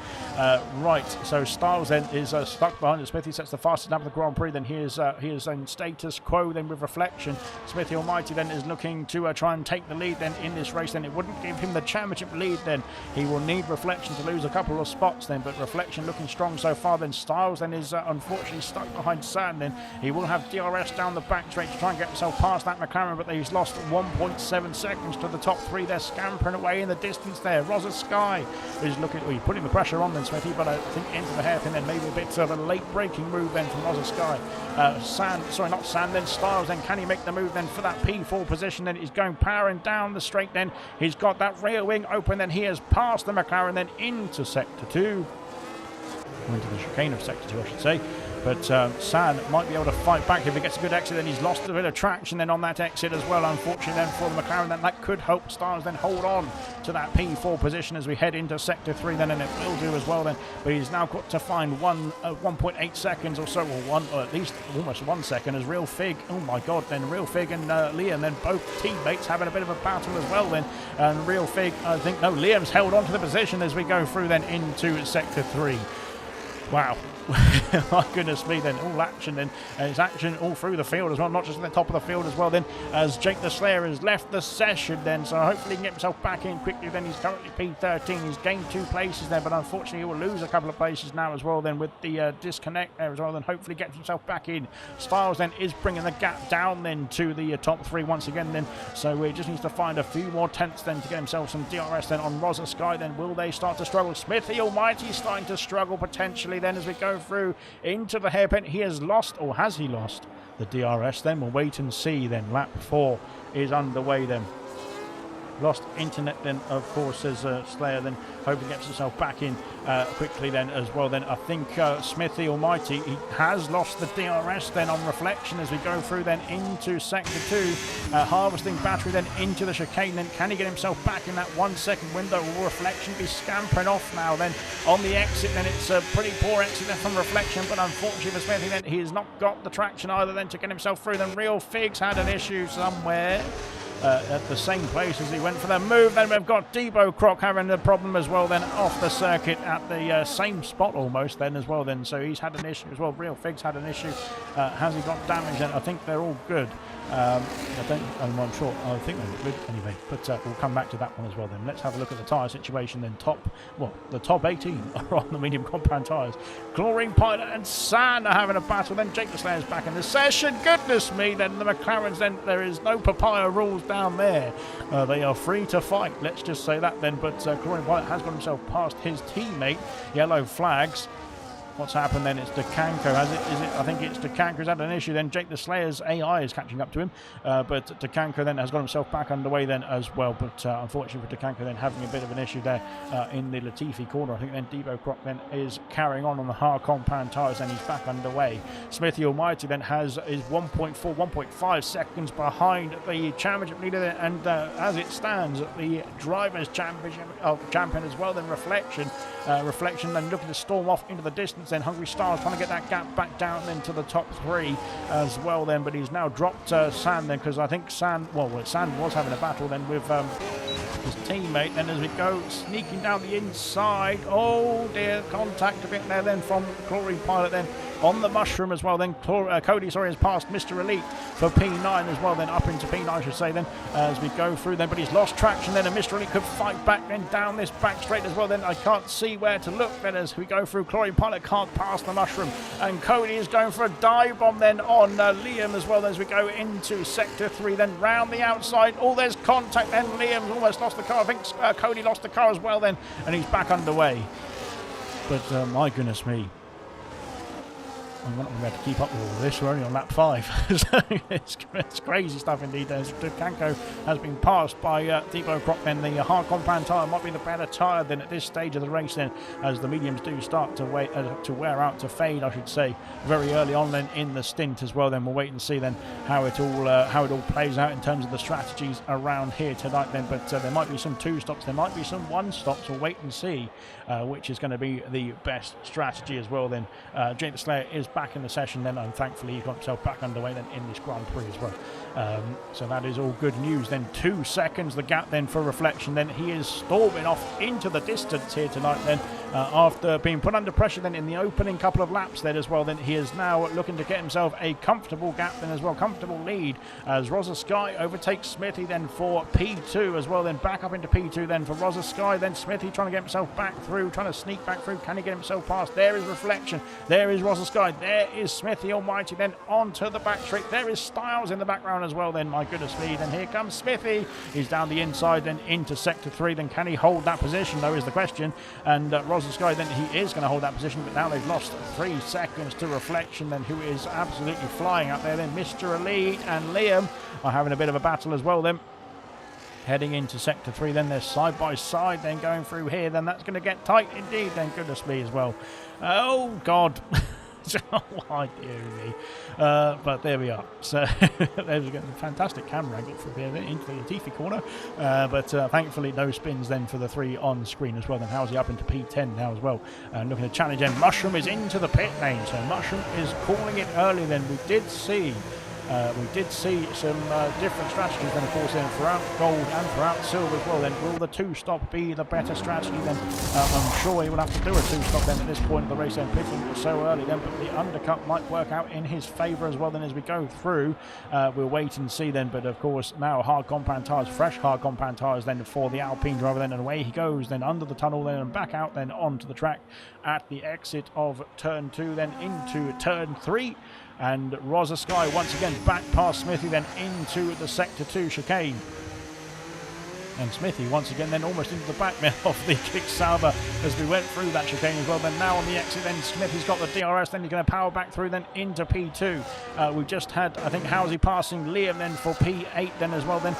Right, so Styles then is stuck behind it. Smithy sets the fastest lap of the Grand Prix. Then he is in status quo then with Reflection. Smithy Almighty then is looking to try and take the lead then in this race. Then it wouldn't give him the championship lead then. He will need Reflection to lose a couple of spots then, but Reflection looking strong so far. Then Styles then is unfortunately stuck behind San then. He will have DRS down the back straight to try and get himself past that McLaren, but he's lost 1.7 seconds to the top 3. They're scampering away in the distance there. Sky is looking, putting the pressure on then, Smithy, but I think into the hairpin then, maybe a bit of a late braking move then from Sky. Then Styles then, can he make the move then for that P4 position? Then he's going powering down the straight then. He's got that rear wing open, then he has passed the McLaren then into Sector 2. Into the chicane of Sector 2, I should say. But San might be able to fight back if he gets a good exit. Then he's lost a bit of traction then on that exit as well, unfortunately then for the McLaren. Then that could help Styles then hold on to that P4 position as we head into sector 3 then, and it will do as well then. But he's now got to find 1.8 seconds or so, or at least almost 1 second, as Real Fig, oh my god, then Real Fig and Liam, then both teammates having a bit of a battle as well then. And Real Fig, I think, no, Liam's held on to the position as we go through then into sector 3. Wow. My goodness me then, all action then, and it's action all through the field as well, not just at the top of the field as well then, as Jake the Slayer has left the session then, so hopefully he can get himself back in quickly then. He's currently P13, he's gained 2 places there, but unfortunately he will lose a couple of places now as well then with the disconnect there as well, then hopefully gets himself back in. Styles then is bringing the gap down then to the top 3 once again then, so he just needs to find a few more tenths then to get himself some DRS then on Rosa Sky. Then will they start to struggle? Smithy Almighty starting to struggle potentially then as we go through into the hairpin. He has lost, or has he lost the DRS then? We'll wait and see then. Lap 4 is underway then. Lost internet then, of course, as Slayer then hoping gets himself back in quickly then as well. Then I think Smithy Almighty, he has lost the DRS then on reflection as we go through then into sector 2, harvesting battery then into the chicane. Then can he get himself back in that 1 second window? Will reflection be scampering off now then on the exit? Then it's a pretty poor exit then from reflection, but unfortunately for Smithy then he has not got the traction either then to get himself through. Then Real Figs had an issue somewhere at the same place as he went for the move. Then we've got Debo Croc having a problem as well then off the circuit at the same spot almost then as well then, so he's had an issue as well. Real Figs had an issue. Has he got damage then? I think they're all good. I'm not sure. I think they're good anyway, but we'll come back to that one as well then. Let's have a look at the tyre situation then. The top 18 are on the medium compound tyres. Chlorine Pilot and San are having a battle. Then Jake the Slayer's back in the session. Goodness me, then the McLarens, then there is no papaya rules down there. They are free to fight, let's just say that then. But Chlorine Pilot has got himself past his teammate. Yellow flags. What's happened then? It's Decanco, has it? Is it? I think it's Decanco who's had an issue then. Jake the Slayer's AI is catching up to him, but Decanco then has got himself back underway then as well. But unfortunately for Decanco then having a bit of an issue there in the Latifi corner. I think then Debo Croc then is carrying on the hard compound tyres and he's back underway. Smithy Almighty then is 1.5 seconds behind the championship leader then, and as it stands at the Drivers' Championship champion as well then Reflection then looking to storm off into the distance. Then Hungry Stars trying to get that gap back down then to the top 3 as well then, but he's now dropped San then, because I think San was having a battle then with his teammate. Then as we go sneaking down the inside, oh dear, contact a bit there then from Chlorine Pilot then on the mushroom as well. Then Cody has passed Mr. Elite for P9 as well, then up into P9 I should say then as we go through then, but he's lost traction then, and Mr. Elite could fight back then down this back straight as well. Then I can't see where to look then as we go through. Chlorine Pilot can't pass the mushroom, and Cody is going for a dive bomb then on Liam as well as we go into sector 3 then round the outside. Oh, there's contact then. Liam's almost lost the car. I think Cody lost the car as well then, and he's back underway. But my goodness me, I'm not going to be able to keep up with all of this. We're only on lap 5. So it's crazy stuff indeed. Kanko has been passed by Debo Croc then. The hard compound tyre might be the better tyre than at this stage of the race then, as the mediums do start to wear out, to fade I should say, very early on then in the stint as well. Then we'll wait and see then how it all plays out in terms of the strategies around here tonight then. But there might be some 2 stops, there might be some 1 stops. We'll wait and see which is going to be the best strategy as well then. Jake the Slayer is back in the session then, and thankfully he got himself back underway then in this Grand Prix as well. So that is all good news then. 2 seconds the gap then for Reflection. Then he is storming off into the distance here tonight then, after being put under pressure then in the opening couple of laps then as well. Then he is now looking to get himself a comfortable gap then as well, comfortable lead, as Rosa Sky overtakes Smithy then for P2 as well. Then back up into P2 then for Rosa Sky. Then Smithy trying to get himself back through, trying to sneak back through. Can he get himself past? There is Reflection, there is Rosa Sky, there is Smithy Almighty then onto the back straight. There is Styles in the background as well then, my goodness me. Then here comes Smithy, he's down the inside then into sector 3. Then can he hold that position though is the question, and Rosa Sky then he is going to hold that position, but now they've lost 3 seconds to Reflection then, who is absolutely flying up there. Then Mr. Elite and Liam are having a bit of a battle as well then, heading into sector 3. Then they're side by side then going through here. Then that's going to get tight indeed then, goodness me as well. Oh god. Oh, my dear me. But there we are. So there's a fantastic camera angle from here into the Latifi corner. But thankfully no spins then for the 3 on screen as well. Then how's he up into P10 now as well? Looking to challenge, and Mushroom is into the pit lane. So Mushroom is calling it early. Then we did see some different strategies then, of course, then throughout gold and throughout silver as well. Then will the 2-stop be the better strategy? Then I'm sure he will have to do a 2-stop then at this point of the race, then pitting so early then, but the undercut might work out in his favour as well. Then as we go through, we'll wait and see then. But of course now hard compound tyres, fresh hard compound tyres then for the Alpine driver then, and away he goes then under the tunnel then and back out then onto the track at the exit of turn 2 then into turn 3. And Rosa Sky once again back past Smithy then into the sector 2 chicane. And Smithy once again then almost into the back then of the kick Sauber as we went through that chicane as well. Then now on the exit then Smithy's got the DRS, then he's going to power back through then into P2. We've just had, I think, Housey passing Liam then for P8 then as well. Then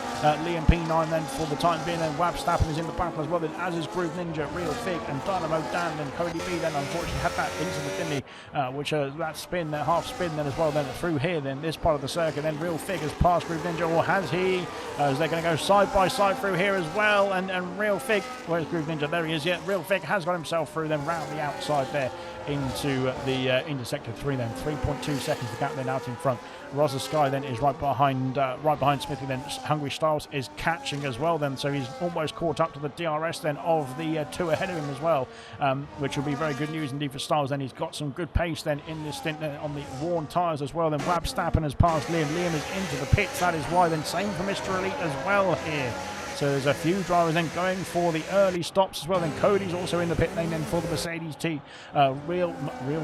Liam P9 then for the time being. Then Wabstappen is in the battle as well, then as is Groove Ninja, Real Fig and Dynamo Dan. Then Cody B then unfortunately had that incident, didn't he? Which that spin, that half spin then as well then through here then this part of the circuit. Then Real Fig has passed Groove Ninja, or has he? As they're going to go side by side through here as well, and Real Fig, where's Groove Ninja? There he is. Yeah, Real Fig has got himself through then round the outside there into the into sector 3 then. 3.2 seconds the gap then out in front. Rosa Sky then is right behind Smithy. Then Hungry Styles is catching as well then, so he's almost caught up to the DRS then of the 2 ahead of him as well, which will be very good news indeed for Styles. Then he's got some good pace then in this stint on the worn tyres as well. Then Wabstappen has passed Liam. Liam is into the pits, that is why. Then same for Mr. Elite as well here. So there's a few drivers then going for the early stops as well. Then Cody's also in the pit lane then for the Mercedes team. Real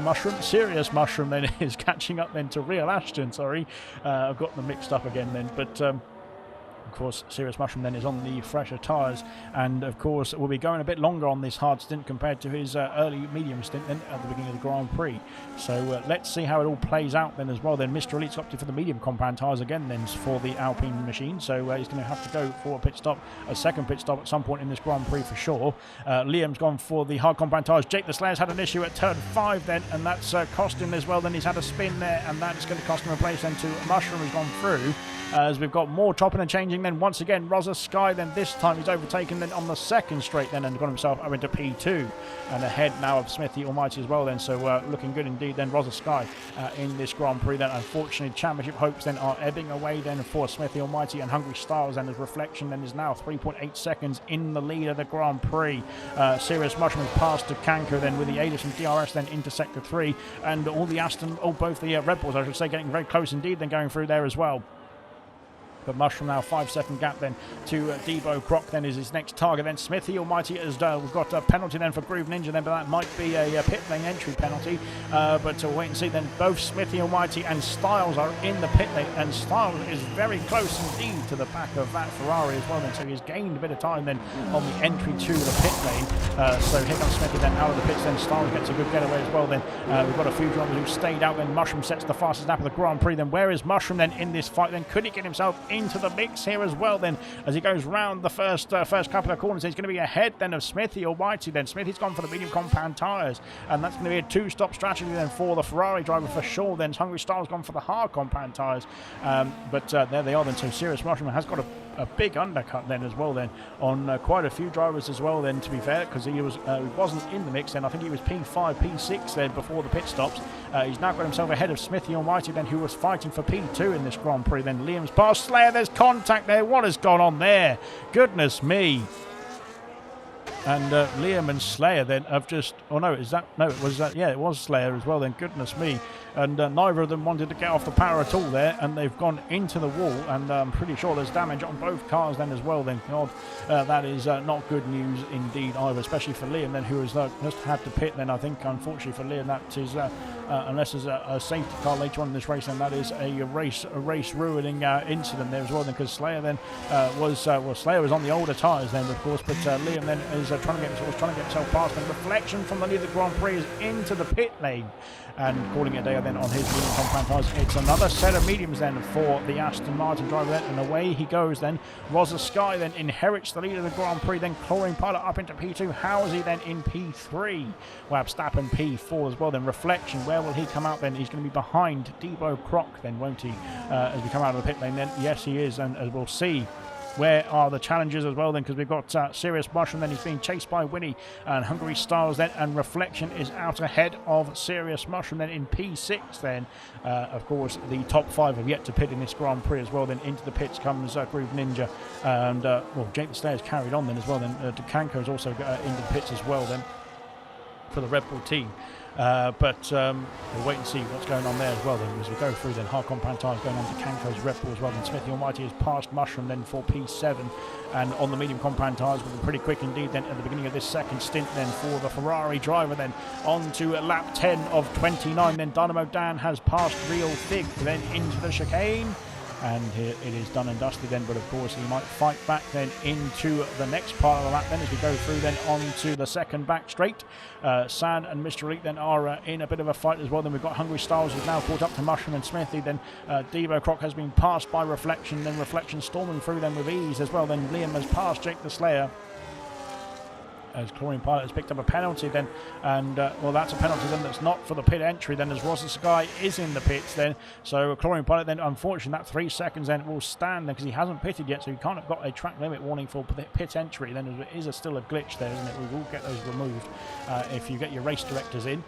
Mushroom, Serious Mushroom then is catching up then to Real Ashton. Sorry, I've got them mixed up again then. But of course, Serious Mushroom then is on the fresher tyres, and of course will be going a bit longer on this hard stint compared to his early medium stint then at the beginning of the Grand Prix. So let's see how it all plays out then as well. Then Mr. Elite's opted for the medium compound tyres again then for the Alpine machine, so he's going to have to go for a pit stop, a second pit stop at some point in this Grand Prix for sure. Liam's gone for the hard compound tyres. Jake the Slayer's had an issue at turn 5 then, and that's cost him as well. Then he's had a spin there, and that's going to cost him a place then to Mushroom has gone through. As we've got more chopping and changing then once again. Rosa Sky then this time he's overtaken then on the second straight then and got himself up into P2 and ahead now of Smithy Almighty as well then. So looking good indeed then Rosa Sky in this Grand Prix then. Unfortunately championship hopes then are ebbing away then for Smithy Almighty, and Hungry Styles and his reflection then is now 3.8 seconds in the lead of the Grand Prix. Serious Mushroom has passed to Kanko then with the ALR and DRS then into sector 3, and all the both the Red Bulls I should say getting very close indeed then going through there as well. But Mushroom now 5-second gap then to Debo Croc then is his next target. Then Smithy Almighty has we've got a penalty then for Groove Ninja then, but that might be a pit lane entry penalty. But we'll wait and see then. Both Smithy Almighty and Styles are in the pit lane, and Styles is very close indeed to the back of that Ferrari as well then. So he's gained a bit of time then on the entry to the pit lane. So here comes Smithy then out of the pits. Then Styles gets a good getaway as well then. We've got a few drivers who stayed out. Then Mushroom sets the fastest lap of the Grand Prix. Then where is Mushroom then in this fight? Then could he get himself into the mix here as well then as he goes round the first couple of corners? He's going to be ahead then of Smithy Almighty then. Smithy's gone for the medium compound tyres, and that's going to be a 2-stop strategy then for the Ferrari driver for sure. Then Hungry Styles gone for the hard compound tyres, but there they are then. So Serious Mushroom has got a big undercut then as well then on quite a few drivers as well then, to be fair, because he wasn't in the mix then. I think he was P5 P6 then before the pit stops. He's now got himself ahead of Smithy Almighty then, who was fighting for P2 in this Grand Prix. Then Liam's past Slayer. There's contact there. What has gone on there? Goodness me. And Liam and Slayer then have just... Oh, no, is that... No, it was... yeah, it was Slayer as well then. Goodness me. And neither of them wanted to get off the power at all there, and they've gone into the wall, and I'm pretty sure there's damage on both cars then as well then. God, that is not good news indeed either, especially for Liam then, who has just had to pit then. I think, unfortunately for Liam, that is... unless there's a safety car later on in this race, then that is a race ruining incident there as well then, because Slayer then Slayer was on the older tyres then, of course, but Liam then is trying to get himself past. And reflection from the lead of the Grand Prix is into the pit lane, and calling it a day then on his medium compound tyres. It's another set of mediums then for the Aston Martin driver then, and away he goes then. Rosa Sky then inherits the lead of the Grand Prix, then Chlorine Pilot up into P2, Housie then in P3, Wabstappen P4 as well. Then Reflection, where will he come out then? He's going to be behind Debo Croc then, won't he, as we come out of the pit lane then? Yes, he is, and as we'll see, where are the challenges as well then, because we've got Serious Mushroom then, he's being chased by Winnie and Hungary Styles then, and Reflection is out ahead of Serious Mushroom then in P6 then. Of course, the top 5 have yet to pit in this Grand Prix as well then. Into the pits comes Groove Ninja, and well, Jake the Slayer's carried on then as well then. DeCanco's also got into the pits as well then for the Red Bull team. But we'll wait and see what's going on there as well then as we go through then. Hard compound tyres going on to Kanko's Red Bull as well. Then Smithy Almighty has passed Mushroom then for P7, and on the medium compound tyres will be pretty quick indeed then at the beginning of this second stint then for the Ferrari driver then. On to lap 10 of 29 then. Dynamo Dan has passed Real Fig then into the chicane, and here it is done and dusted then, but of course he might fight back then into the next part of the lap then as we go through then onto the second back straight. San and Mr. Elite then are in a bit of a fight as well. Then we've got Hungry Styles who's now caught up to Mushroom and Smithy. Then Devo Croc has been passed by Reflection, then Reflection storming through then with ease as well. Then Liam has passed Jake the Slayer, as Chlorine Pilot has picked up a penalty then, and well, that's a penalty then that's not for the pit entry then, as Rosa Sky is in the pits then. So Chlorine Pilot then, unfortunately, that 3 seconds then will stand then because he hasn't pitted yet, so he can't have got a track limit warning for pit entry then. It is still a glitch there, isn't it? We will get those removed if you get your race directors in.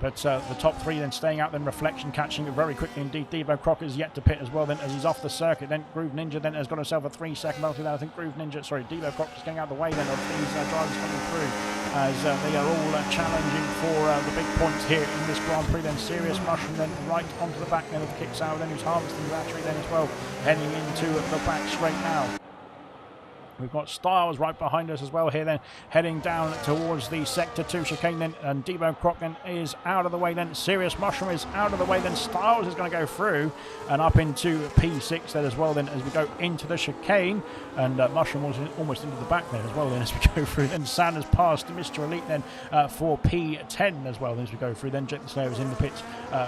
But the top 3 then staying out, then Reflection catching it very quickly indeed. Debo Croc is yet to pit as well then as he's off the circuit. Then Groove Ninja then has got himself a 3-second penalty then. I think Debo Croc is getting out of the way then of these drivers coming through as they are all challenging for the big points here in this Grand Prix. Then Serious Mushroom then right onto the back then of Kick Sour then, who's harvesting the battery then as well, heading into the back straight now. We've got Styles right behind us as well here then, heading down towards the Sector 2 chicane then, and Debo Croc then is out of the way then. Serious Mushroom is out of the way then. Styles is going to go through and up into P6 then as well then as we go into the chicane, and Mushroom was almost into the back then as well then as we go through. Then Sanders passed Mr. Elite then for P10 as well then as we go through. Then Jake the Slayer is in the pits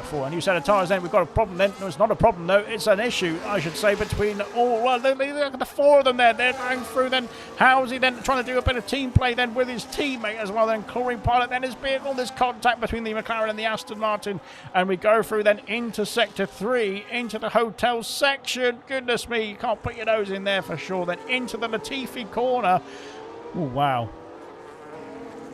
for a new set of tyres then. We've got a problem then. No, it's not a problem though, it's an issue I should say between all, well, look at the 4 of them there. They're going through then. Housie then trying to do a bit of team play then with his teammate as well. Then Chlorine Pilot then is being all this contact between the McLaren and the Aston Martin, and we go through then into Sector 3 into the hotel section. Goodness me, you can't put your nose in there for sure. Then into the Latifi corner. Oh wow,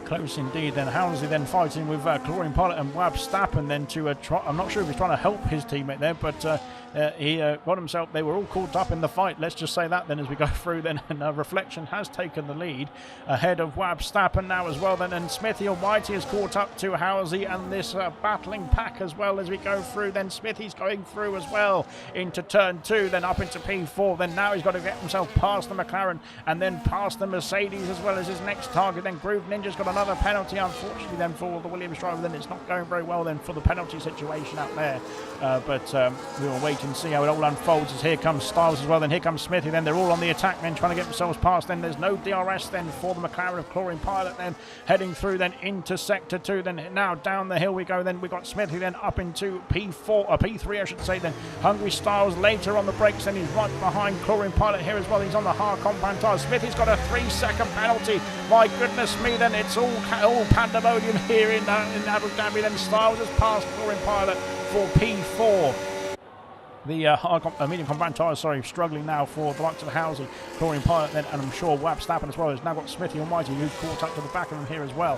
close indeed. Then Housie then fighting with Chlorine Pilot and Wabstappen then to I'm not sure if he's trying to help his teammate there, but he got himself, they were all caught up in the fight, let's just say that then as we go through then. And Reflection has taken the lead ahead of Wabstappen now as well then, and Smithy Almighty is caught up to Housie and this battling pack as well as we go through. Then Smithy's going through as well into turn 2, then up into P4. Then now he's got to get himself past the McLaren and then past the Mercedes as well as his next target. Then Groove Ninja's got another penalty unfortunately then for the Williams driver. Then it's not going very well then for the penalty situation out there, but we'll wait and see how it all unfolds as here comes Styles as well. Then here comes Smithy. Then they're all on the attack then trying to get themselves past. Then there's no DRS then for the McLaren of Chlorine Pilot then heading through then into Sector 2. Then now down the hill we go. Then we got Smithy then up into P4 or P3 I should say. Then Hungry Styles later on the brakes. Then he's right behind Chlorine Pilot here as well. He's on the hard compound tyres. Smithy's got a 3-second penalty. My goodness me, then it's all pandemonium here in Abu Dhabi. Then Styles has passed Chlorine Pilot for P4. The medium compound tyres, struggling now for the likes of Housie, Chlorine Pilot then, and I'm sure Wabstappen as well. Has now got Smithy Almighty who's caught up to the back of him here as well.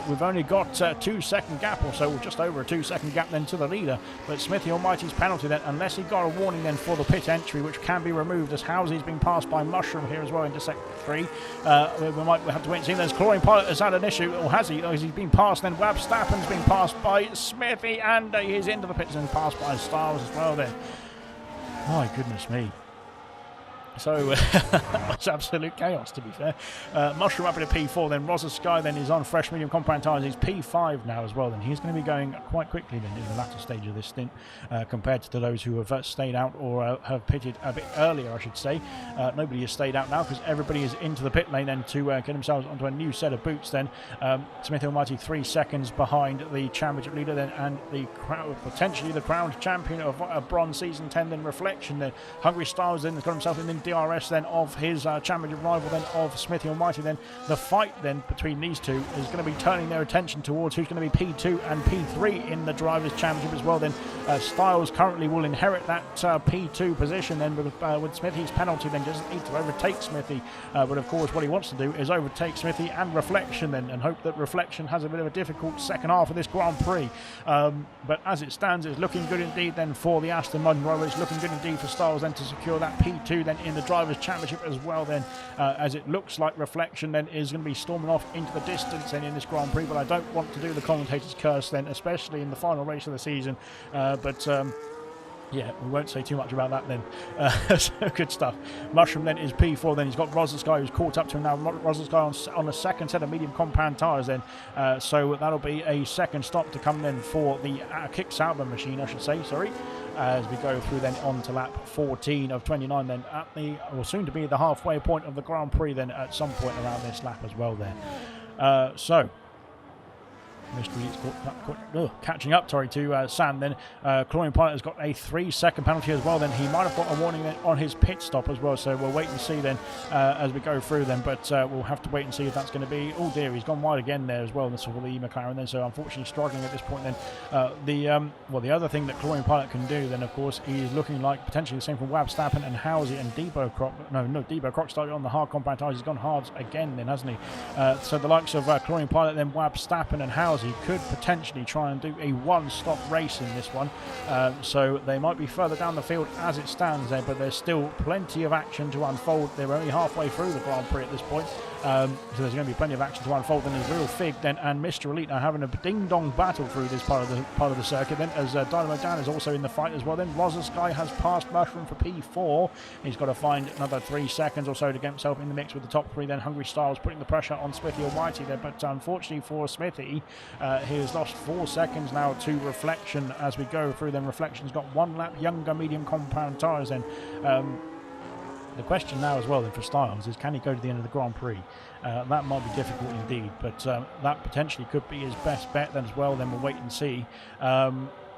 We've only got 2-second gap or so, or just over a 2-second gap then to the leader. But Smithy Almighty's penalty then, unless he got a warning then for the pit entry, which can be removed as Housie's been passed by Mushroom here as well into Sector 3. We might have to wait and see. There's Chlorine Pilot has had an issue, or has he? He's been passed then. Wabstappen's been passed by Smithy, and he's into the pits and passed by Styles as well then. My goodness me. So it's absolute chaos, to be fair. Mushroom up in a P4, then Rosa Sky then is on fresh medium compound tyres. He's P5 now as well. Then he's going to be going quite quickly then in the latter stage of this stint compared to those who have stayed out or have pitted a bit earlier, I should say. Nobody has stayed out now because everybody is into the pit lane then to get themselves onto a new set of boots then. Smithy Almighty 3 seconds behind the championship leader then, and the potentially the crowned champion of Bronze Season 10 then, Reflection then. Hungry Styles then has got himself in DRS then of his championship rival then of Smithy Almighty. Then the fight then between these two is going to be turning their attention towards who's going to be P2 and P3 in the Drivers' Championship as well. Then Styles currently will inherit that P2 position then with Smithy's penalty. Then doesn't need to overtake Smithy, but of course what he wants to do is overtake Smithy and Reflection then, and hope that Reflection has a bit of a difficult second half of this Grand Prix. But as it stands, it's looking good indeed then for the Aston Martin driver. It's looking good indeed for Styles then to secure that P2 then in the Drivers' Championship as well then, as it looks like Reflection then is going to be storming off into the distance then in this Grand Prix. But I don't want to do the commentator's curse then, especially in the final race of the season. Yeah, we won't say too much about that then. So good stuff. Mushroom then is P4. Then he's got Rosa Sky who's caught up to him now. Rosa Sky on a second set of medium compound tyres then. So that'll be a second stop to come then for the Kick Sauber machine, I should say, sorry. As we go through then on to lap 14 of 29 then at the, or soon to be the halfway point of the Grand Prix then at some point around this lap as well there. So Mystery catching up, to San then. Chlorine Pilot has got a 3-second penalty as well then. He might have got a warning then on his pit stop as well, so we'll wait and see then as we go through then, but we'll have to wait and see if that's going to be, oh dear, he's gone wide again there as well, this is for the McLaren then, so unfortunately struggling at this point then. The other thing that Chlorine Pilot can do then, of course, he's looking like potentially the same for Wab Stappen and Housie and Debo Croc. Debo Croc started on the hard compound tyres, he's gone hard again then, hasn't he? So the likes of Chlorine Pilot then, Wab Stappen and Housie could potentially try and do a one-stop race in this one, so they might be further down the field as it stands there, but there's still plenty of action to unfold. They're only halfway through the Grand Prix at this point, so there's going to be plenty of action to unfold. Then there's Real Fig then and Mr. Elite are having a ding-dong battle through this part of the circuit then, as Dynamo Dan is also in the fight as well then. Rosa Sky has passed Mushroom for P4. He's got to find another 3 seconds or so to get himself in the mix with the top 3 then. Hungry Styles putting the pressure on Smithy Almighty there, but unfortunately for Smithy, he has lost 4 seconds now to Reflection as we go through. Then Reflection's got 1 lap younger medium compound tyres then. The question now as well then for Styles is, can he go to the end of the Grand Prix? That might be difficult indeed, but that potentially could be his best bet then as well. Then we'll wait and see.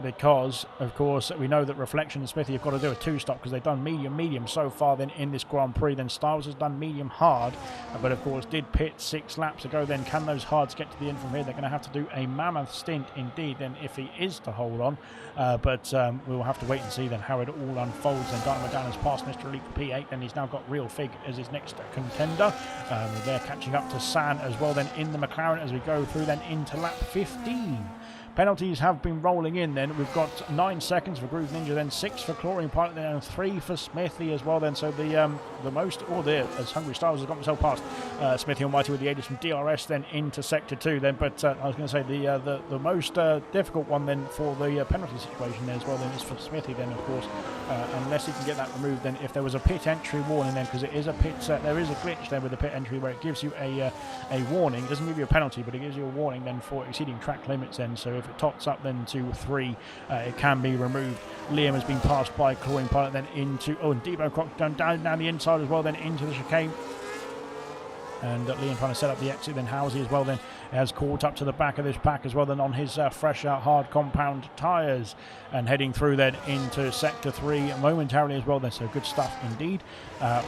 Because, of course, we know that Reflection and Smithy have got to do a 2-stop because they've done medium so far then in this Grand Prix. Then Styles has done medium hard, but of course did pit 6 laps ago. Then can those hards get to the end from here? They're going to have to do a mammoth stint indeed then if he is to hold on. But we'll have to wait and see then how it all unfolds. Then Dynamo Dan has passed Mr. Elite for P8. Then he's now got Real Fig as his next contender. They're catching up to San as well then in the McLaren as we go through then into lap 15. Penalties have been rolling in then. We've got 9 seconds for Groove Ninja, then 6 for Chlorine Pilot, then and 3 for Smithy as well then. So the most, as Hungry Styles has got himself past Smithy Almighty with the aid of some DRS then into Sector 2 then. But I was going to say the most difficult one then for the penalty situation there as well then is for Smithy then, of course, unless he can get that removed then. If there was a pit entry warning then, because it is a pit, there is a glitch there with the pit entry where it gives you a warning. It doesn't give you a penalty, but it gives you a warning then for exceeding track limits then. So if it tots up then to 3, it can be removed. Liam has been passed by Chlorine Pilot then into, and Debo Croc down the inside as well then into the chicane. And Liam trying to set up the exit. Then Housie as well then has caught up to the back of this pack as well then on his fresh hard compound tyres, and heading through then into Sector 3 momentarily as well then. So good stuff indeed.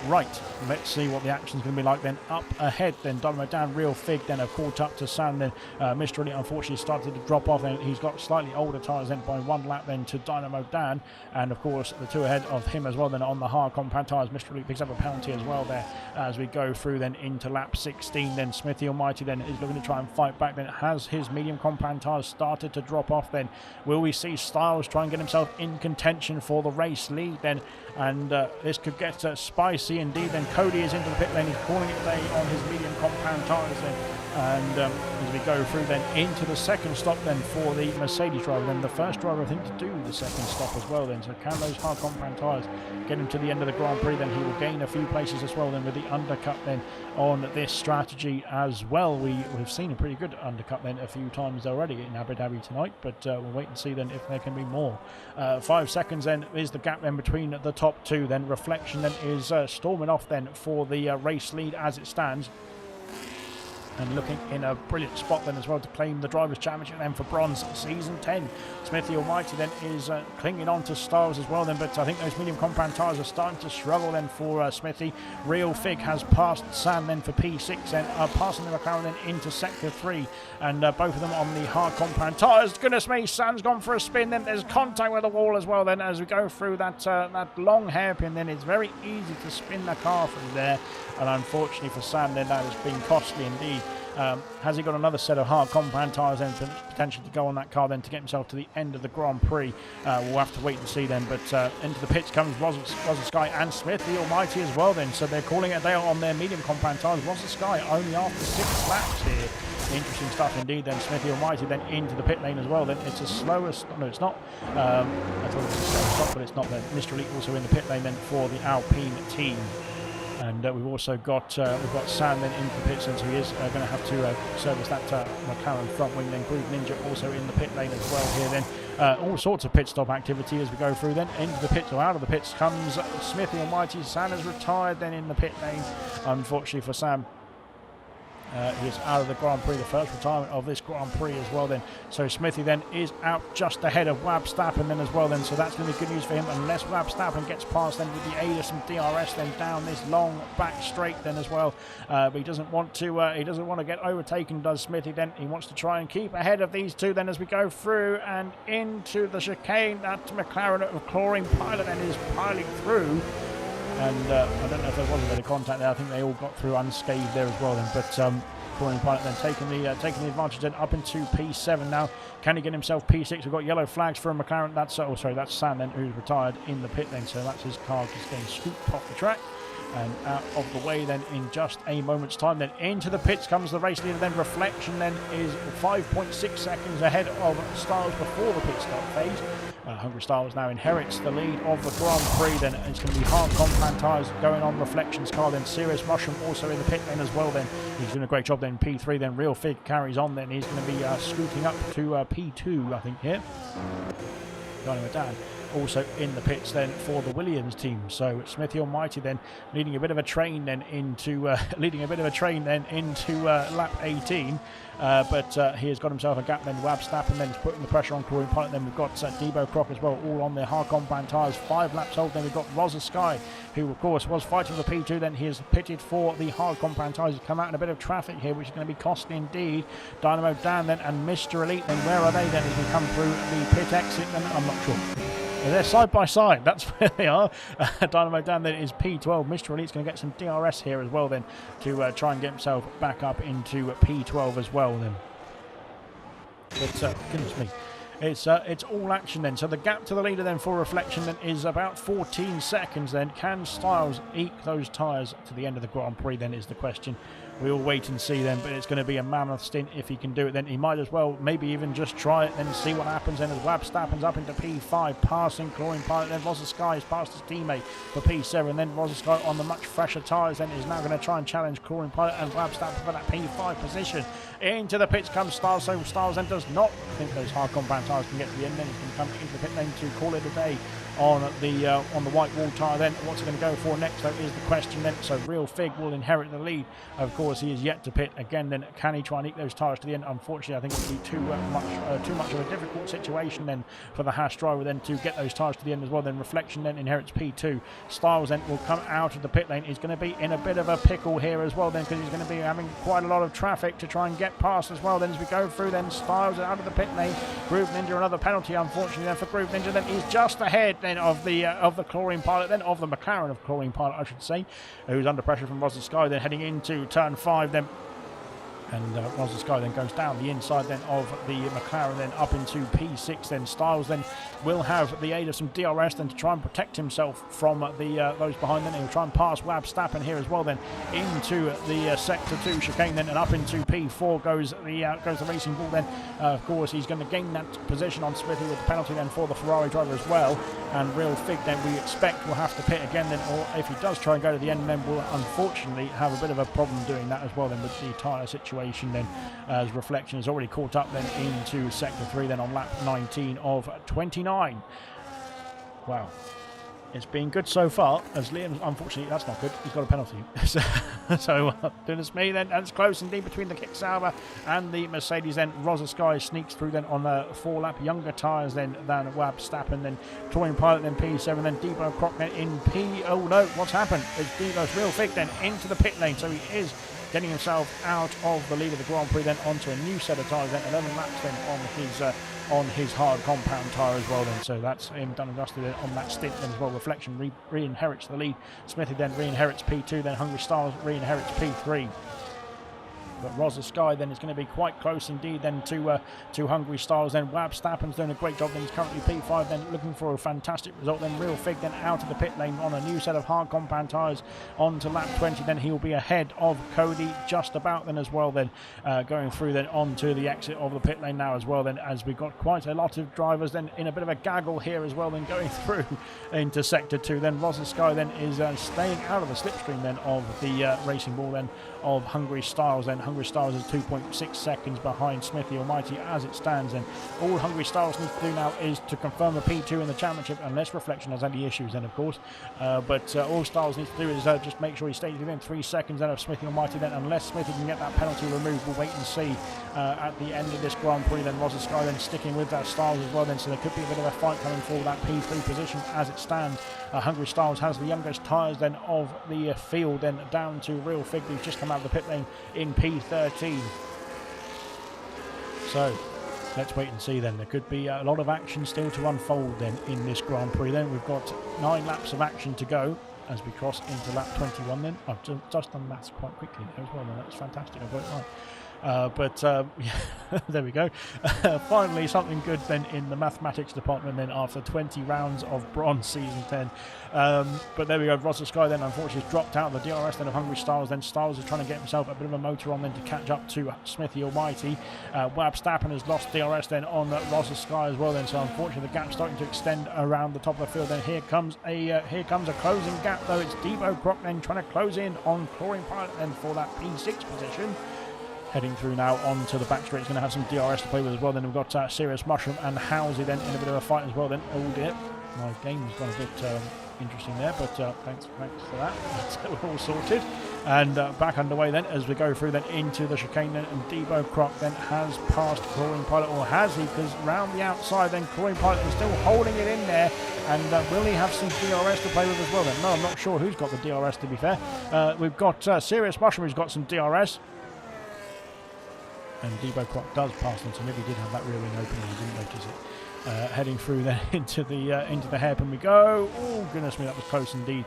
Right, let's see what the action's going to be like then. Up ahead then, Dynamo Dan, Real Fig then have caught up to Sam then. Mr. Elite unfortunately started to drop off, and he's got slightly older tyres then by 1 lap then to Dynamo Dan, and of course the 2 ahead of him as well then on the hard compound tyres. Mr. Elite picks up a penalty as well there as we go through then into lap 16. Then Smithy Almighty then is looking to try and fight back then. Has his medium compound tyres started to drop off then? Will we see Styles try and get himself in contention for the race lead then and this could get spicy indeed. Then Cody is into the pit lane. He's calling it a day on his medium compound tyres then. And as we go through then into the second stop then for the Mercedes driver, then the first driver I think to do the second stop as well then. So can those hard compound tyres get him to the end of the Grand Prix, then he will gain a few places as well then with the undercut then on this strategy as well. We've seen a pretty good undercut then a few times already in Abu Dhabi tonight, but we'll wait and see then if there can be more. 5 seconds then is the gap then between the top two. Then Reflection then is storming off then for the race lead as it stands, and looking in a brilliant spot then as well to claim the Drivers' Championship then for bronze Season 10. Smithy Almighty then is clinging on to Styles as well then, but I think those medium compound tyres are starting to struggle then for Smithy. Real Fig has passed Sam then for P6 and passing the McLaren then into Sector 3, and both of them on the hard compound tyres. Goodness me, Sam's gone for a spin, then there's contact with the wall as well then as we go through that long hairpin. Then it's very easy to spin the car from there, and unfortunately for Sam then that has been costly indeed. Has he got another set of hard compound tyres then potentially to go on that car then to get himself to the end of the Grand Prix? We'll have to wait and see then, but into the pits comes Rosa Sky and Smith the Almighty as well then, so they're calling it. They are on their medium compound tyres. Rosa Sky only after 6 laps here. Interesting stuff indeed then. Smithy Almighty then into the pit lane as well then. It's a slower no it's not, I thought it was a slower stop, but it's not then. Mr. Elite also in the pit lane then for the Alpine team. And we've also got Sam then into the pits, and so he is going to have to service that McLaren front wing. Then Groove Ninja also in the pit lane as well here then. All sorts of pit stop activity as we go through then. Into the pits or out of the pits comes Smithy Almighty. Sam has retired then in the pit lane, unfortunately for Sam. He is out of the Grand Prix, the first retirement of this Grand Prix as well then. So Smithy then is out just ahead of Wab Stappen then as well then. So that's going to be good news for him, unless Wab Stappen gets past then with the aid of some DRS then down this long back straight then as well. But he doesn't want to get overtaken, does Smithy then. He wants to try and keep ahead of these two then as we go through and into the chicane. That McLaren of Chlorine Pilot then is piling through. And I don't know if there was a bit of contact there. I think they all got through unscathed there as well then. But Chlorine Pilot then taking the advantage then up into P7 now. Can he get himself P6? We've got yellow flags for a McLaren. That's Sam then, who's retired in the pit lane. So that's his car just getting scooped off the track and out of the way then in just a moment's time. Then into the pits comes the race leader then. Reflection then is 5.6 seconds ahead of Styles before the pit stop phase. Hungry Styles now inherits the lead of the Grand Prix then. It's going to be hard compound tyres going on Reflection's car then. Serious Mushroom also in the pit lane as well then. He's doing a great job then. P3 then. Real Fig carries on then. He's going to be scooting up to P2 I think here. Dynamo Dan also in the pits then for the Williams team. So Smithy Almighty then leading a bit of a train then into lap 18. But he has got himself a gap then. Wab Stappen then is putting the pressure on Chlorine Pilot. Then we've got Debo Croc as well, all on their hard compound tyres. 5 laps old. Then we've got Rosa Sky, who of course was fighting for P2. Then he is pitted for the hard compound tyres. He's come out in a bit of traffic here, which is going to be costly indeed. Dynamo Dan then and Mr. Elite. Then where are they then as we come through the pit exit? Then I'm not sure. They're side by side, that's where they are. Dynamo Dan then is P12. Mr. Elite's going to get some DRS here as well then to try and get himself back up into P12 as well then. But goodness me, it's all action then. So the gap to the leader then for Reflection then is about 14 seconds then. Can Styles eke those tyres to the end of the Grand Prix then is the question. We'll wait and see then, but it's going to be a mammoth stint if he can do it then. He might as well maybe even just try it and see what happens then as Wab Stappen's up into P5, passing Chlorine Pilot. Then Rosa Sky is past his teammate for P7. Then Rosa Sky on the much fresher tyres then is now going to try and challenge Chlorine Pilot and Wab Stappen for that P5 position. Into the pits comes Styles, so Styles then does not think those hard compound tyres can get to the end. Then he's going to come into the pit lane to call it a day on the white wall tyre then. What's he going to go for next though is the question then. So Real Fig will inherit the lead. Of course he is yet to pit again then. Can he try and eke those tyres to the end? Unfortunately I think it would be too much of a difficult situation then for the Haas driver then to get those tyres to the end as well. Then Reflection then inherits P2. Styles then will come out of the pit lane. He's going to be in a bit of a pickle here as well then, because he's going to be having quite a lot of traffic to try and get past as well. Then as we go through then, Styles out of the pit lane. Groove Ninja another penalty unfortunately then for Groove Ninja. Then he's just ahead then of the Chlorine Pilot, then of the McLaren of Chlorine Pilot I should say, who's under pressure from Rosa Sky. Then heading into turn 5 then. And Roger Sky then goes down the inside then of the McLaren, then up into P6. Then Styles then will have the aid of some DRS then to try and protect himself from the those behind. Then he'll try and pass Wab Stappen here as well. Then into the sector 2 chicane then, and up into P4 goes the Racing Bull. Then of course he's going to gain that position on Smithy with the penalty then for the Ferrari driver as well. And Real Fig then we expect will have to pit again then, or if he does try and go to the end then will unfortunately have a bit of a problem doing that as well then with the tyre situation then, as Reflection has already caught up then into sector 3 then on lap 19 of 29. Wow. It's been good so far, as Liam, unfortunately, that's not good. He's got a penalty. so goodness me, then, and it's close indeed between the Kick Sauber and the Mercedes. Then Roger Sky sneaks through then on 4-lap younger tyres then than Wab Stappen. Then Touring Pilot then P7, then Debo Croc then in P. Oh no, what's happened? It's Debo's Real Fig then into the pit lane, so he is getting himself out of the lead of the Grand Prix then onto a new set of tyres then, 11 laps then on his hard compound tyre as well then, so that's him done and dusted on that stint then as well. Reflection re-inherits the lead, Smithy then re-inherits P2, then Hungry Stars re-inherits P3. But Roger Sky then is going to be quite close indeed then to Hungry Styles. Then Wab Stappen's doing a great job. Then he's currently P5 then looking for a fantastic result. Then Real Fig then out of the pit lane on a new set of hard compound tyres on to lap 20. Then he'll be ahead of Cody just about then as well. Then going through then onto the exit of the pit lane now as well. Then as we've got quite a lot of drivers then in a bit of a gaggle here as well. Then going through into sector 2. Then Roger Sky then is staying out of the slipstream then of the Racing Bull then of Hungry Styles. Then Hungry Styles is 2.6 seconds behind Smithy Almighty as it stands. And all Hungry Styles needs to do now is to confirm a P2 in the championship, unless Reflection has any issues then of course. But all Styles needs to do is just make sure he stays within 3 seconds then of Smithy Almighty. Then unless Smithy can get that penalty removed, we'll wait and see at the end of this Grand Prix. Then Roger Sky then sticking with that Styles as well then, so there could be a bit of a fight coming for that P3 position as it stands. Hungry Styles has the youngest tyres then of the field, then down to Real Fig, who's just come out of the pit lane in P13. So let's wait and see then. There could be a lot of action still to unfold then in this Grand Prix. Then we've got 9 laps of action to go as we cross into lap 21 then. I've just done maths quite quickly there as well, and that's fantastic. I've got it right. Yeah, there we go. Finally something good then in the mathematics department then after 20 rounds of Bronze Season 10. But there we go. Roger Sky then unfortunately has dropped out of the DRS then of Hungry Styles. Then Styles is trying to get himself a bit of a motor on then to catch up to Smithy Almighty. Wab Stappen has lost DRS then on Roger Sky as well then, so unfortunately the gap's starting to extend around the top of the field. Then here comes a closing gap though. It's Debo Croc then trying to close in on Chlorine Pilot then for that P6 position. Heading through now onto the back straight. He's going to have some DRS to play with as well. Then we've got Serious Mushroom and Housey then in a bit of a fight as well. Then oh dear, my game's gone a bit interesting there, but thanks for that. We're all sorted. And back underway then as we go through then into the chicane then, and Debo Croc then has passed Chlorine Pilot, or has he? Because round the outside then Chlorine Pilot is still holding it in there, and will he have some DRS to play with as well then? No, I'm not sure who's got the DRS to be fair. We've got Serious Mushroom who's got some DRS. And Debo Croc does pass them, so maybe he did have that rear wing open and he didn't notice it. Heading through then into the hairpin we go. Oh goodness me, that was close indeed.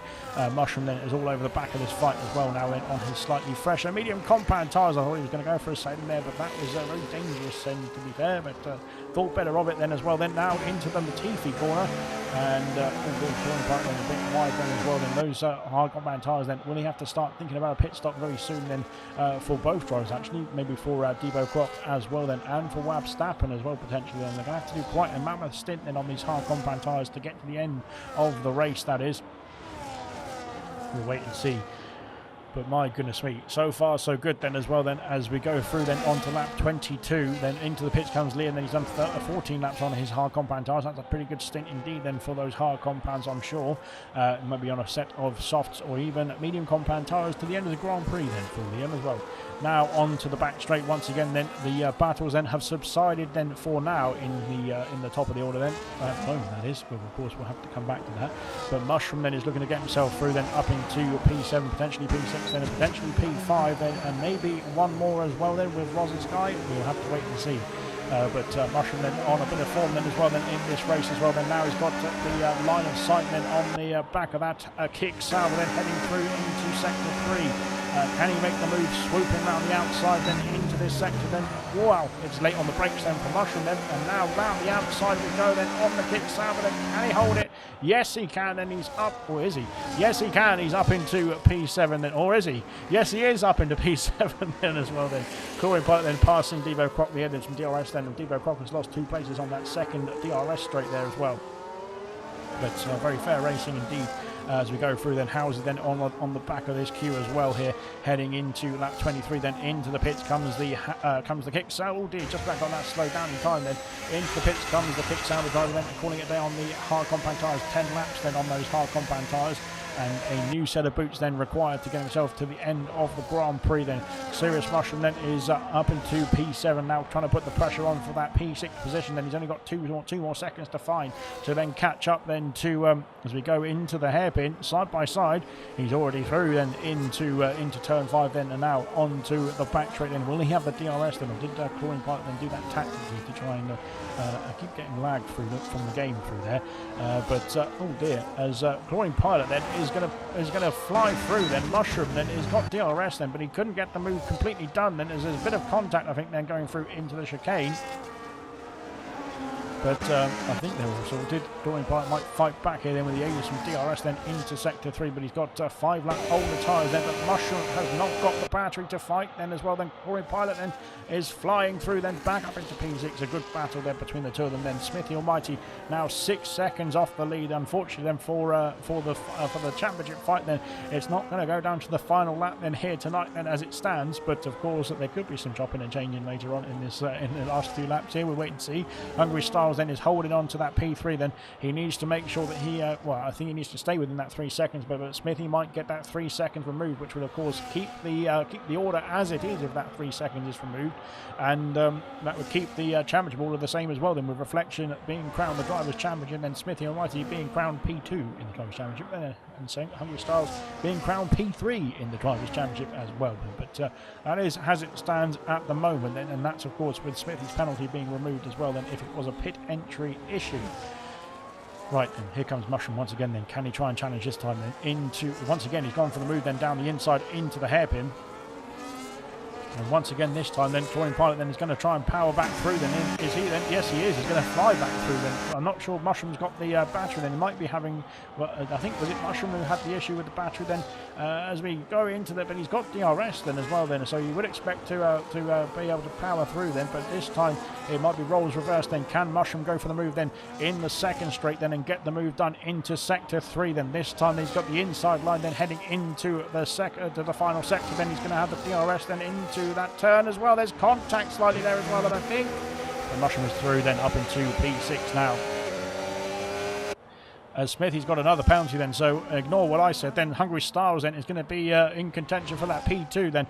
Mushroom then is all over the back of this fight as well now then on his slightly fresher medium compound tyres. I thought he was going to go for a side in there, but that was very dangerous and to be fair, but thought better of it then as well. Then now into the Latifi corner, and a bit wide then as well. Then those hard compound tyres then, will he have to start thinking about a pit stop very soon then for both drivers actually, maybe for Debo Croc as well then, and for Wab Stappen as well potentially. Then they're going to have to do quite a mammoth stint then on these hard compound tyres to get to the end of the race, that is. We'll wait and see. But my goodness me, so far so good then as well then as we go through then onto lap 22. Then into the pits comes Lee, and then he's done 14 laps on his hard compound tyres. That's a pretty good stint indeed then for those hard compounds, I'm sure. Maybe on a set of softs or even medium compound tyres to the end of the Grand Prix then for Liam as well. Now on to the back straight once again then. The battles then have subsided then for now in the top of the order then. At the moment that is, but of course we'll have to come back to that. But Mushroom then is looking to get himself through then up into P7, potentially P6, then potentially P5 then, and maybe one more as well then with Roger Sky. We'll have to wait and see. But Mushroom then on a bit of form then as well then in this race as well. Then now he's got the line of sight then on the back of that Kick Sauber then heading through into sector 3. Can he make the move, swooping around the outside, then into this sector, then, wow, it's late on the brakes then for Mushroom then, and now round the outside we go then on the kick sand, then can he hold it? Yes, he can, and he's up, or is he? Yes, he can, he's up into P7 then, or is he? Yes, he is up into P7 then as well then. Chlorine Pilot then passing Devo Croc, the headers from DRS then, and Devo Croc has lost 2 places on that second DRS straight there as well. But very fair racing indeed. As we go through then, Housley then on the back of this queue as well here, heading into lap 23, then into the pits comes the kick sand. Oh dear, just back on that slow down in time then. Into the pits comes the kick sand, the driver then calling it down on the hard compound tyres, 10 laps then on those hard compound tyres. And a new set of boots then required to get himself to the end of the Grand Prix then. Serious Mushroom then is up into P7 now, trying to put the pressure on for that P6 position. Then he's only got two more seconds to find to then catch up then to, as we go into the hairpin, side by side. He's already through then into turn 5 then, and now onto the back straight then. Will he have the DRS then, or did Chlorine Pilot then do that tactically to try and I keep getting lagged through from the game through there, but oh dear, as Chlorine Pilot then is going to fly through then. Mushroom then has got DRS then, but he couldn't get the move completely done then, as there's a bit of contact I think then going through into the chicane. But I think they're all sorted. Chlorine Pilot might fight back here then with the aiders from DRS then into Sector 3, but he's got 5 lap older tyres then, but Mushroom has not got the battery to fight then as well. Then Chlorine Pilot then is flying through then back up into P6. A good battle there between the two of them then. Smithy Almighty now 6 seconds off the lead. Unfortunately then for the championship fight then, it's not going to go down to the final lap then here tonight then as it stands, but of course there could be some chopping and changing later on in this in the last 2 laps here. We'll wait and see. Hungry Styles then is holding on to that P3 then. He needs to make sure that he I think he needs to stay within that 3 seconds, but Smithy might get that 3 seconds removed, which will of course keep the order as it is if that 3 seconds is removed, and that would keep the championship order the same as well then, with Reflection being crowned the drivers' champion and Smithy Almighty being crowned P2 in the drivers' championship, and so Hungry Styles being crowned P3 in the drivers' championship as well. But that is as it stands at the moment then, and that's of course with Smithy's penalty being removed as well then if it was a pit entry issue. Right, and here comes Mushroom once again then. Can he try and challenge this time then into, once again he's gone for the move then down the inside into the hairpin. And once again this time then Chlorine Pilot then is going to try and power back through then. Is he then? Yes he is. He's going to fly back through then. I'm not sure Mushroom's got the battery then. He might be having, well, I think was it Mushroom who had the issue with the battery then as we go into that, but he's got DRS then as well then, so you would expect to be able to power through then, but this time it might be roles reversed then. Can Mushroom go for the move then in the second straight then and get the move done into Sector 3 then? This time he's got the inside line then heading into the final sector then. He's going to have the DRS then into that turn as well. There's contact slightly there as well, I think. The Mushroom is through then up into P6 now. As Smithy's got another penalty then, so ignore what I said. Then Hungry Styles then is going to be in contention for that P2 then,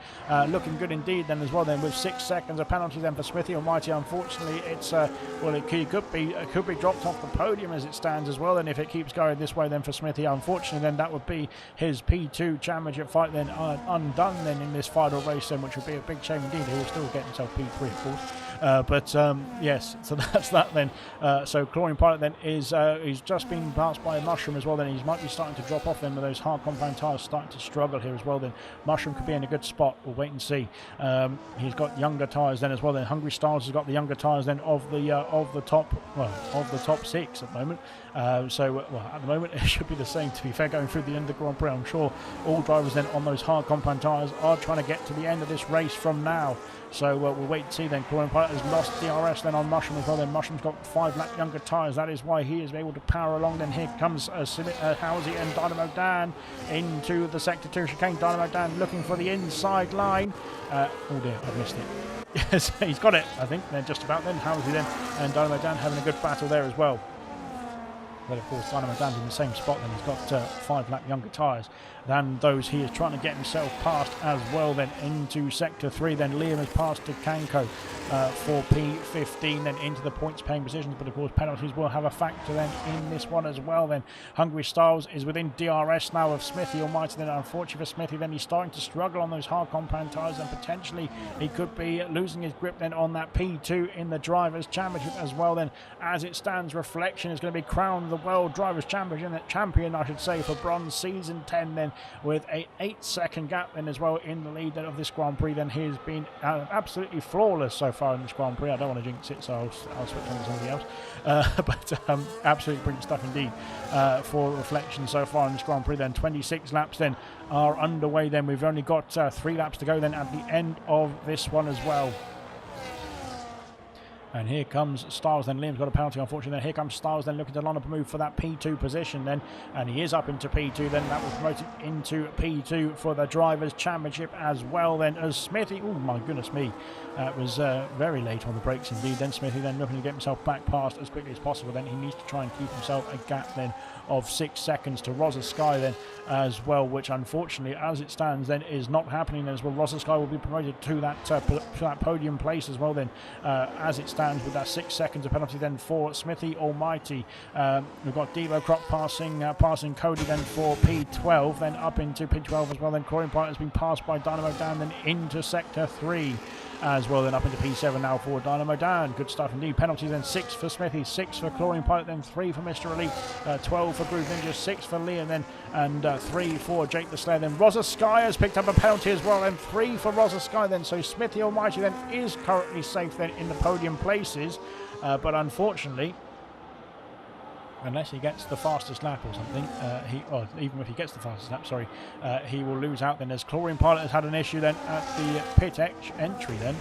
looking good indeed then as well then, with 6 seconds of penalty then for Smithy Almighty. Unfortunately it's well it could be dropped off the podium as it stands as well, and if it keeps going this way then for Smithy, unfortunately then that would be his P2 championship fight then undone then in this final race then, which would be a big shame indeed. He will still get himself P3 of course, but yes, so that's that then. So Chlorine Pilot then is he's just been passed by a Mushroom as well then. He might be starting to drop off then with those hard compound tyres starting to struggle here as well then. Mushroom could be in a good spot. We'll wait and see. He's got younger tyres then as well then. Hungry Styles has got the younger tyres then of the top 6 at the moment. So at the moment it should be the same, to be fair, going through the end of the Grand Prix. I'm sure all drivers then on those hard compound tyres are trying to get to the end of this race from now. So we'll wait and see then. Chlorine Pilot has lost DRS then on Mushroom as well then. Mushroom's got 5 lap younger tyres. That is why he is able to power along. Then here comes Housley and Dynamo Dan into the Sector 2 chicane. Dynamo Dan looking for the inside line. Oh dear, I've missed it. Yes, he's got it, I think. Then just about then. Housley then and Dynamo Dan having a good battle there as well. But of course Dynamo Dan's in the same spot then. He's got 5 lap younger tyres than those he is trying to get himself past as well then into Sector 3 then. Liam has passed to Kanko for P15 then into the points paying positions, but of course penalties will have a factor then in this one as well then. Hungry Styles is within DRS now of Smithy Almighty then. Unfortunately for Smithy then, he's starting to struggle on those hard compound tyres, and potentially he could be losing his grip then on that P2 in the Drivers' Championship as well then. As it stands, Reflection is going to be crowned the World Drivers' Champion, I should say, for Bronze Season 10 then, with a 8-second gap then as well in the lead then of this Grand Prix. Then he's been absolutely flawless so far in this Grand Prix. I don't want to jinx it, so I'll switch on to somebody else. But absolutely brilliant stuff indeed for Reflection so far in this Grand Prix then. 26 laps then are underway then. We've only got 3 laps to go then at the end of this one as well. And here comes Styles then. Liam's got a penalty, unfortunately. Here comes Styles then, looking to line up a move for that P2 position then. And he is up into P2 then. That was promoted into P2 for the Drivers' Championship as well then, as Smithy. Oh my goodness me. That was very late on the brakes indeed. Then Smithy then looking to get himself back past as quickly as possible. Then he needs to try and keep himself a gap then of 6 seconds to Rosa Sky then as well, which unfortunately as it stands then is not happening as well. Rosa Sky will be promoted to that podium place as well then, as it stands, with that 6 seconds of penalty then for Smithy Almighty. We've got Devo Croc passing Cody then for P12, then up into P12 as well. Then Chlorine Pilot has been passed by Dynamo Dan then into Sector 3 as well, then up into P7 now for Dynamo Dan. Good stuff indeed. Penalties then 6 for Smithy, 6 for Chlorine Pilot, then 3 for Mr. Elite, 12 for Groove Ninja, 6 for Liam then, and 3 for Jake the Slayer. Then Rosa Sky has picked up a penalty as well, and 3 for Rosa Sky then. So Smithy Almighty then is currently safe then in the podium places, but unfortunately, unless he gets the fastest lap or something, even if he gets the fastest lap, sorry, he will lose out then, as Chlorine Pilot has had an issue then at the pit entry then.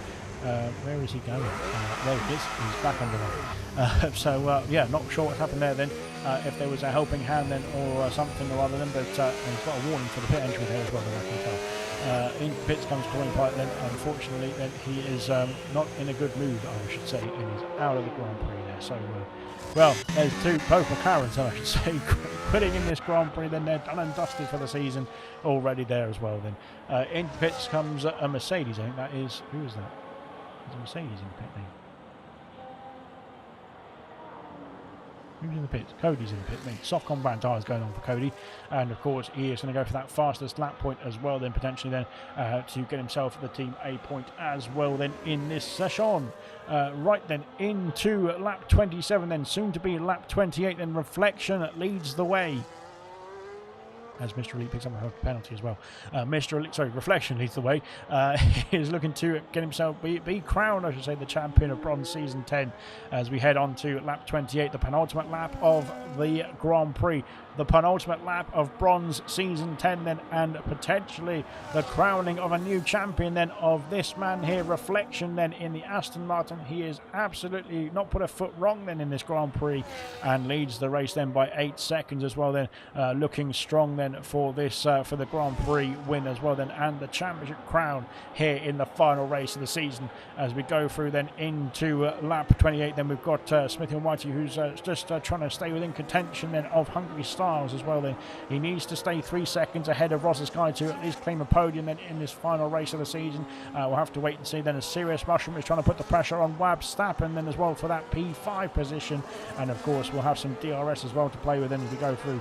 Where is he going? There he is. He's back on the way. Yeah, not sure what happened there then. If there was a helping hand then or something or other then, but he's got a warning for the pit entry there as well, then I can tell. In pits comes Chlorine Pilot then. Unfortunately, then he is not in a good mood, I should say, and he's out of the Grand Prix there. So, well, there's both McLarens, I should say, quitting in this Grand Prix. Then they're done and dusted for the season already there as well. Then in pits comes a Mercedes. I think that is, who is that? There's a Mercedes in the pit lane. Who's in the pit? Cody's in the pit lane. Softcom brand tyres going on for Cody, and of course he is going to go for that fastest lap point as well. Then potentially then to get himself the Team A point as well. Then in this session, right then into lap 27. Then soon to be lap 28. Then Reflection leads the way, as Mr. Elite picks up a penalty as well. Reflection leads the way. He is looking to get himself, be crowned, I should say, the champion of Bronze Season 10 as we head on to lap 28, the penultimate lap of the Grand Prix. The penultimate lap of Bronze Season 10 then, and potentially the crowning of a new champion then of this man here, Reflection, then in the Aston Martin. He is absolutely not put a foot wrong then in this Grand Prix, and leads the race then by 8 seconds as well then, looking strong then for this for the Grand Prix win as well then, and the championship crown here in the final race of the season. As we go through then into lap 28, then we've got Smithy Almighty, who's just trying to stay within contention then of Hungry Stars as well. Then he needs to stay 3 seconds ahead of Rosa Sky to at least claim a podium then in this final race of the season. We'll have to wait and see. Then a Serious Mushroom is trying to put the pressure on Wab Stappen then as well for that P5 position, and of course we'll have some DRS as well to play with then as we go through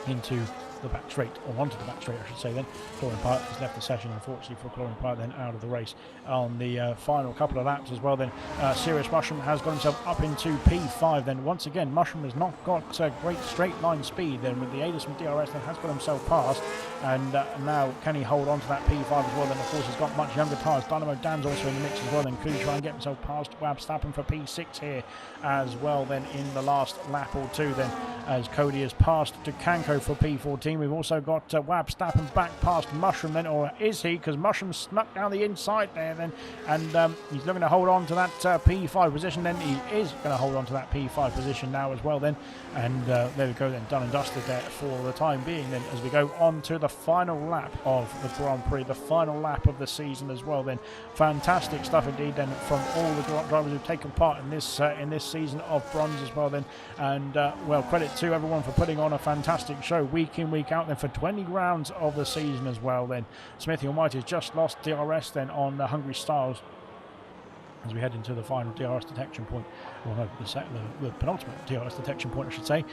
into the back straight, or onto the back straight I should say then. Chlorine Pilot has left the session, unfortunately for Chlorine Pilot, then out of the race on the final couple of laps as well then. Serious Mushroom has got himself up into P5 then. Once again, Mushroom has not got great straight line speed then, with the aid of some DRS then has got himself past, and now can he hold on to that P5 as well then. Of course he's got much younger tyres. Dynamo Dan's also in the mix as well then. Could he try and get himself past Wab Stappen for P6 here as well then in the last lap or two then, as Cody has passed to Kanko for P14. We've also got Wab Stappen back past Mushroom then, or is he? Because Mushroom snuck down the inside there then, and he's looking to hold on to that P5 position then. He is going to hold on to that P5 position now as well then, and there we go then, done and dusted there for the time being then, as we go on to the final lap of the Grand Prix, the final lap of the season as well then. Fantastic stuff indeed then from all the drivers who've taken part in this season of Bronze as well then, and well, credit to everyone for putting on a fantastic show week in, week out then, for 20 rounds of the season as well then. Smithy Almighty has just lost DRS then on the Hungry Stars as we head into the final DRS detection point, or no, the penultimate DRS detection point I should say.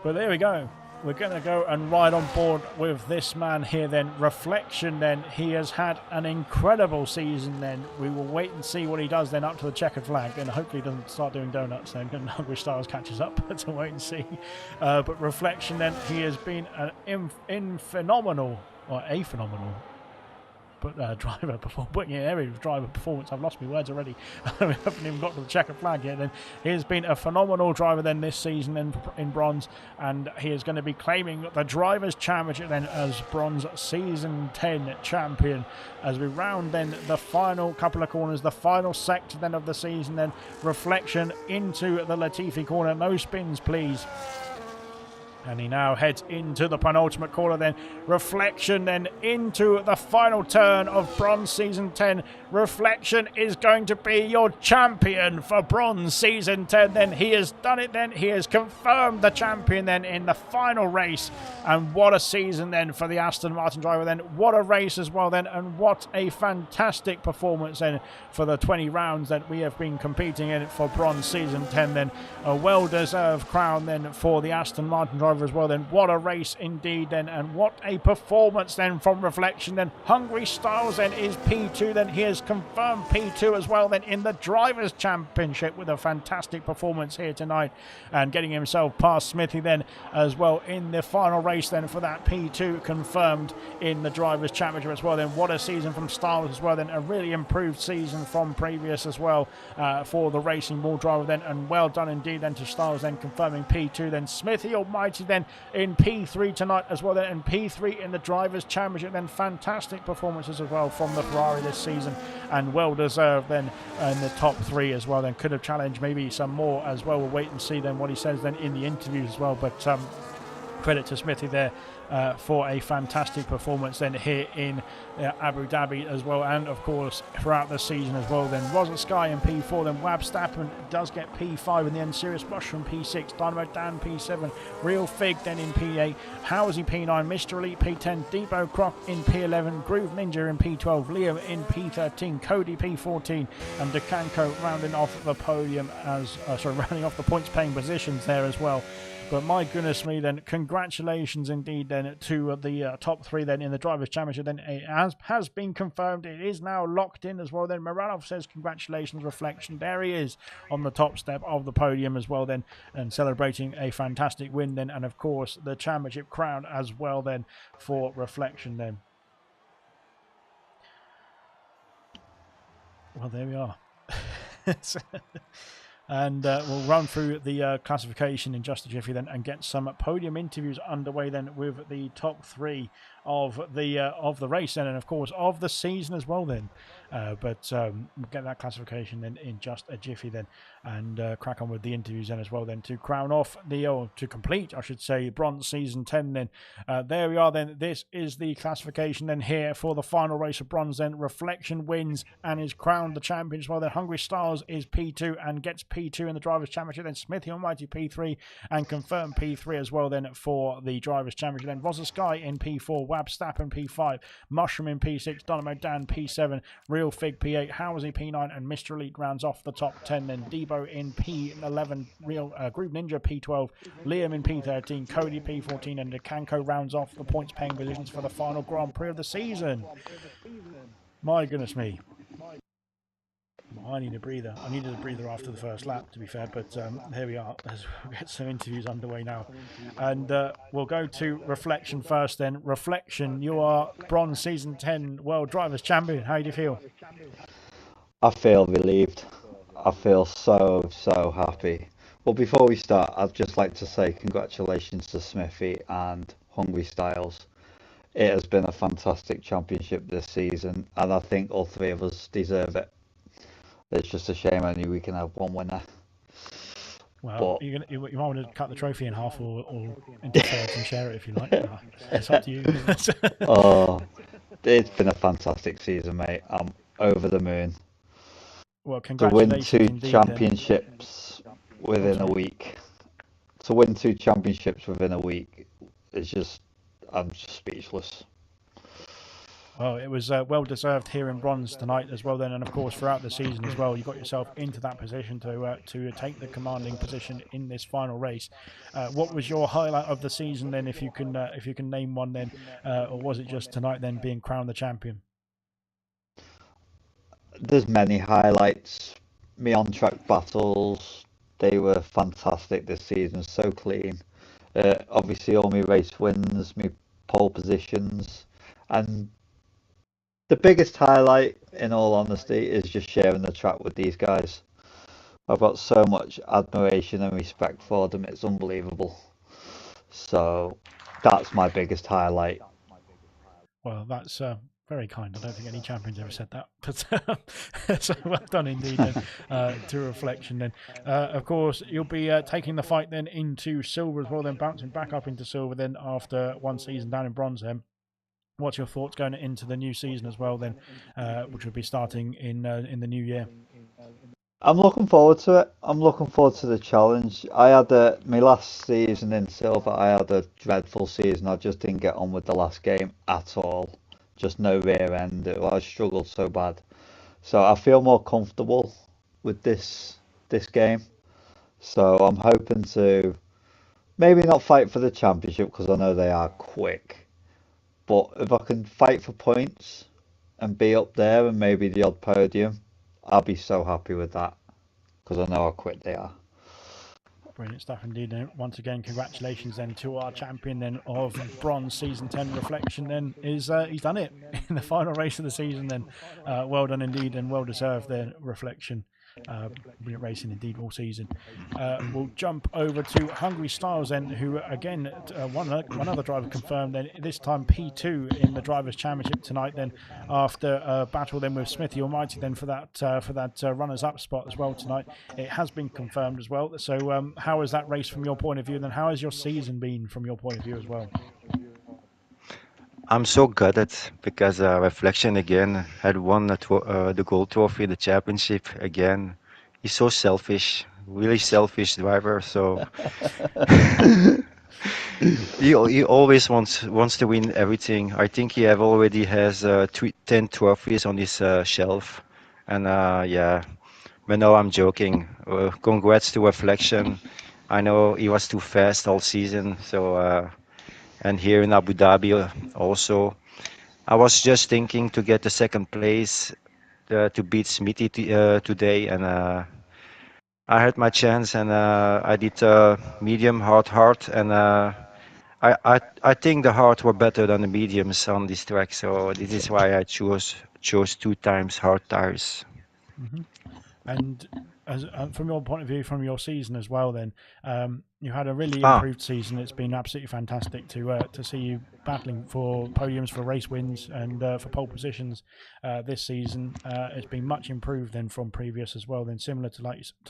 But there we go. we're going to go and ride on board with this man here then. Reflection then. He has had an incredible season then. We will wait and see what he does then up to the checkered flag, and hopefully he doesn't start doing donuts then and Hungry Styles catches up to wait and see. But Reflection then, he has been a phenomenal driver performance. I've lost my words already. We haven't even got to the checkered flag yet. Then he has been a phenomenal driver then this season in bronze, and he is going to be claiming the drivers' championship then as bronze season 10 champion. As we round then the final couple of corners, the final sector then of the season, then Reflection into the Latifi corner. No spins, please. And he now heads into the penultimate corner then. Reflection then into the final turn of Bronze Season 10. Reflection is going to be your champion for Bronze Season 10 then. He has done it then. He has confirmed the champion then in the final race. And what a season then for the Aston Martin driver then. What a race as well then. And what a fantastic performance then for the 20 rounds that we have been competing in for Bronze Season 10 then. A well-deserved crown then for the Aston Martin driver as well then. What a race indeed then, and what a performance then from Reflection then. Hungry Styles then is P2 then. He has confirmed P2 as well then in the Drivers' Championship with a fantastic performance here tonight, and getting himself past Smithy then as well in the final race then for that P2 confirmed in the Drivers' Championship as well then. What a season from Styles as well then. A really improved season from previous as well for the Racing Bull driver then, and well done indeed then to Styles then confirming P2 then. Smithy Almighty then in P3 tonight as well then, and P3 in the Drivers' Championship then. Fantastic performances as well from the Ferrari this season, and well deserved then in the top 3 as well then. Could have challenged maybe some more as well. We'll wait and see then what he says then in the interviews as well, but credit to Smithy there for a fantastic performance then here in Abu Dhabi as well, and of course throughout the season as well then. Rosa Sky in P4 then. Wab Stappen does get P5 in the end. Serious Mushroom P6, Dynamo Dan P7, Real Fig then in P8, Howsy P9, Mr. Elite P10, Debo Croc in P11, Groove Ninja in P12, Liam in P13, Cody P14, and DeCanco rounding off the podium as rounding off the points paying positions there as well. But my goodness me then, congratulations indeed then to the top 3 then in the Drivers' Championship then. It has been confirmed. It is now locked in as well then. Moranov says congratulations, Reflection. There he is on the top step of the podium as well then, and celebrating a fantastic win then, and of course the championship crown as well then for Reflection then. Well, there we are. And we'll run through the classification in just a jiffy then, and get some podium interviews underway then with the top 3 of the race then, and of course of the season as well then. But we'll get that classification then in just a jiffy then, and crack on with the interviews then as well then, to crown off to complete I should say Bronze Season 10 then. There we are then. This is the classification then here for the final race of bronze then. Reflection wins and is crowned the champion as well then. Hungry Stars is P2 and gets P2 in the Drivers' Championship then. Smithy Almighty P3 and confirmed P3 as well then for the Drivers' Championship then. Rosa Sky in P4, Wab Stappen P5, Mushroom in P6, Dynamo Dan P7, Real Fig P8, Howsy P9, and Mr. Elite rounds off the top 10 then. Debo in P11, Groove Ninja P12, Liam in P13, Cody P14, and DeCanco rounds off the points paying positions for the final Grand Prix of the season. My goodness me. I need a breather. I needed a breather after the first lap, to be fair, but here we are as we get some interviews underway now. And we'll go to Reflection first then. Reflection, you are Bronze Season 10 World Drivers' Champion. How do you feel? I feel relieved. I feel so happy. Well, before we start, I'd just like to say congratulations to Smithy and Hungry Styles. It has been a fantastic championship this season, and I think all 3 of us deserve it. It's just a shame only we can have one winner. Well, you might want to cut the trophy in half or into thirds and share it if you like. It's up to you. Oh, it's been a fantastic season, mate. I'm over the moon. Well, congratulations. To win 2 championships within a week. To win 2 championships within a week is just, I'm just speechless. Well, it was well deserved here in bronze tonight as well. Then, and of course throughout the season as well, you got yourself into that position to take the commanding position in this final race. What was your highlight of the season then, if you can name one then, or was it just tonight then being crowned the champion? There's many highlights. Me on track battles, they were fantastic this season, so clean. Obviously, all my race wins, my pole positions, and the biggest highlight, in all honesty, is just sharing the track with these guys. I've got so much admiration and respect for them, it's unbelievable. So that's my biggest highlight. Well, that's very kind. I don't think any champions ever said that, but so well done indeed. Then to reflection. Then, of course, you'll be taking the fight then into silver as well. Then bouncing back up into silver. Then after one season down in bronze. Then, what's your thoughts going into the new season as well? Then, which will be starting in the new year. I'm looking forward to it. I'm looking forward to the challenge. I had my last season in silver. I had a dreadful season. I just didn't get on with the last game at all. Just no rear end. I struggled so bad. So I feel more comfortable with this game. So I'm hoping to maybe not fight for the championship because I know they are quick. But if I can fight for points and be up there and maybe the odd podium, I'll be so happy with that because I know how quick they are. Brilliant stuff indeed. Once again, congratulations then to our champion then of bronze season 10 reflection. Then is he's done it in the final race of the season. Then well done indeed and well deserved there reflection. Brilliant racing indeed all season. We'll jump over to Hungry Styles then, who again one other driver confirmed then this time P2 in the drivers' championship tonight. Then after a battle then with Smithy Almighty then for that runners-up spot as well tonight. It has been confirmed as well. So how has that race from your point of view? And then how has your season been from your point of view as well? I'm so gutted because Reflection again had won the gold trophy, the championship again. He's so selfish, really selfish driver. So he always wants to win everything. I think he have already has 10 trophies on his shelf, and yeah. But no, I'm joking. Congrats to Reflection. I know he was too fast all season, so and here in Abu Dhabi also. I was just thinking to get the second place to beat Smithy today, and I had my chance, and I did medium, hard, and I think the hard were better than the mediums on this track, so this is why I chose 2 times hard tires. Mm-hmm. And as from your point of view, from your season as well, then you had a really improved season. It's been absolutely fantastic to see you battling for podiums, for race wins, and for pole positions this season. It's been much improved then from previous as well. Then similar to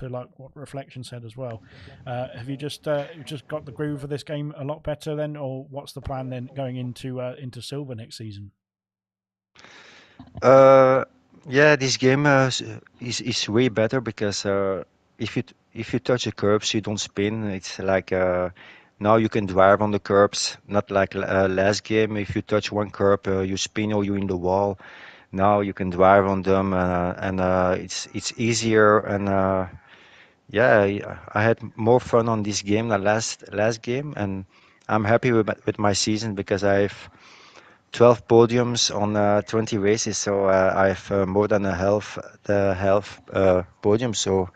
like what Reflection said as well. Have you just got the groove of this game a lot better then, or what's the plan then going into silver next season? Yeah, this game is way better because if you touch the curbs, you don't spin. It's like now you can drive on the curbs, not like last game. If you touch one curb, you spin or you in the wall. Now you can drive on them, and it's easier. And yeah, I had more fun on this game than last game, and I'm happy with my season because I've 12 podiums on 20 races, so I have more than the half podium. So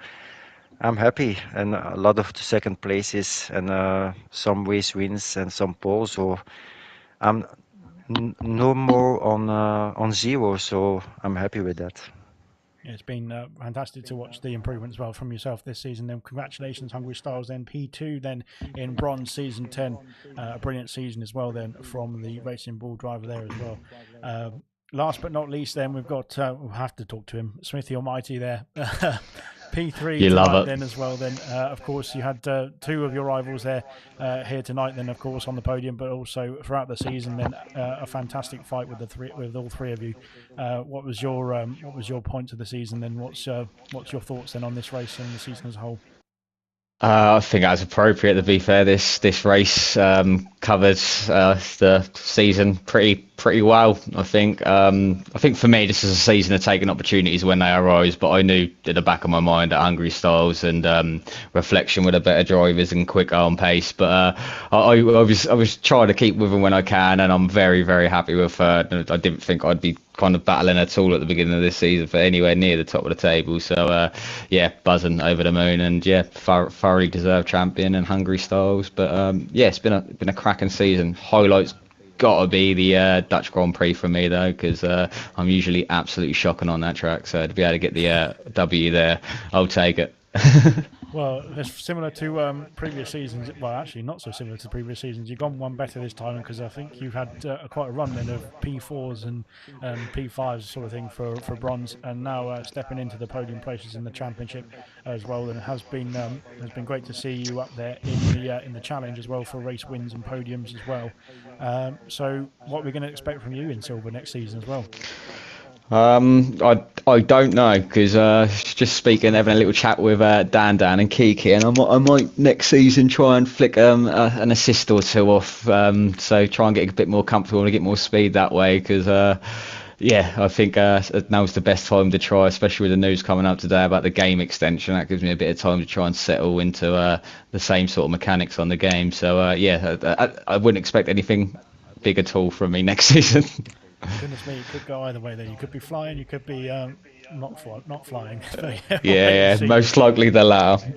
I'm happy, and a lot of the second places, and some race wins and some poles. So I'm no more on zero. So I'm happy with that. It's been fantastic to watch the improvement as well from yourself this season. Then congratulations, Hungry Styles. Then P2, then in bronze season 10, a brilliant season as well. Then from the Racing Bull driver there as well. Last but not least, then we've got we'll have to talk to him, Smithy Almighty there. P3 You love tonight it. then as well. Then of course you had two of your rivals there here tonight. Then of course on the podium, but also throughout the season. Then a fantastic fight with all three of you. What was your point of the season? Then what's your thoughts then on this race and the season as a whole? I think that's appropriate. To be fair, this race covered the season pretty well. I think for me, this is a season of taking opportunities when they arise. But I knew at the back of my mind that Hungry Styles and Reflection were the better drivers and quick on pace. But I was trying to keep with them when I can, and I'm very happy with. I didn't think I'd be kind of battling at all at the beginning of this season for anywhere near the top of the table. So yeah, buzzing over the moon, and yeah, thoroughly deserved champion and Hungry Styles. But yeah, it's been a cracking season. Highlights gotta be the Dutch Grand Prix for me though, because I'm usually absolutely shocking on that track. So to be able to get the W there, I'll take it. Well, it's similar to previous seasons. Well, actually, not so similar to previous seasons. You've gone one better this time because I think you've had quite a run then of P4s and P5s sort of thing for bronze, and now stepping into the podium places in the championship as well. And it has been great to see you up there in the challenge as well for race wins and podiums as well. So, what we're going to expect from you in silver next season as well? I don't know because just speaking, having a little chat with Dan and Kiki, and I might next season try and flick an assist or two off. So try and get a bit more comfortable and get more speed that way because. Yeah, I think now's the best time to try, especially with the news coming up today about the game extension. That gives me a bit of time to try and settle into the same sort of mechanics on the game. So yeah, I wouldn't expect anything big at all from me next season. Goodness me, it could go either way there. You could be flying, you could be not flying. Yeah, most likely the latter.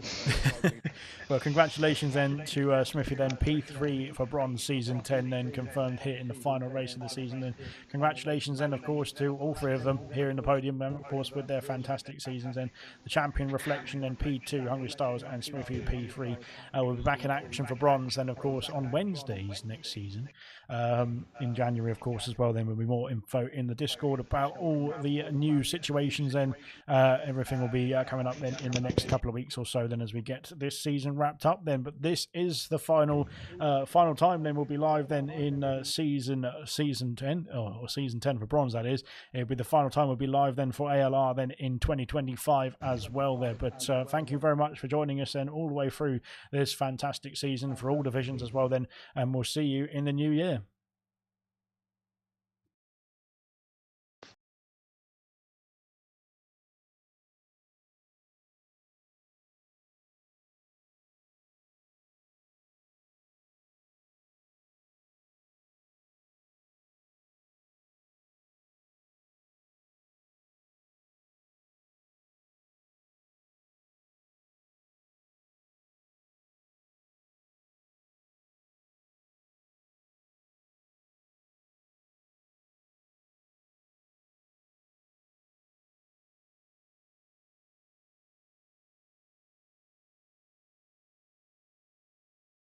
Well, congratulations then to Smithy then, P3 for bronze season 10 then confirmed here in the final race of the season. And congratulations then, of course, to all three of them here in the podium, and of course with their fantastic seasons. And the champion Reflection then P2, Hungry Styles, and Smithy P3 will be back in action for bronze then, of course, on Wednesdays next season. In January, of course, as well. Then there'll be more info in the Discord about all the new situations, and everything will be coming up then in the next couple of weeks or so. Then, as we get this season wrapped up, then. But this is the final time. Then we'll be live then in season 10 or season 10 for bronze. That is, it'll be the final time. We'll be live then for ALR then in 2025 as well. There, but thank you very much for joining us then all the way through this fantastic season for all divisions as well. Then, and we'll see you in the new year.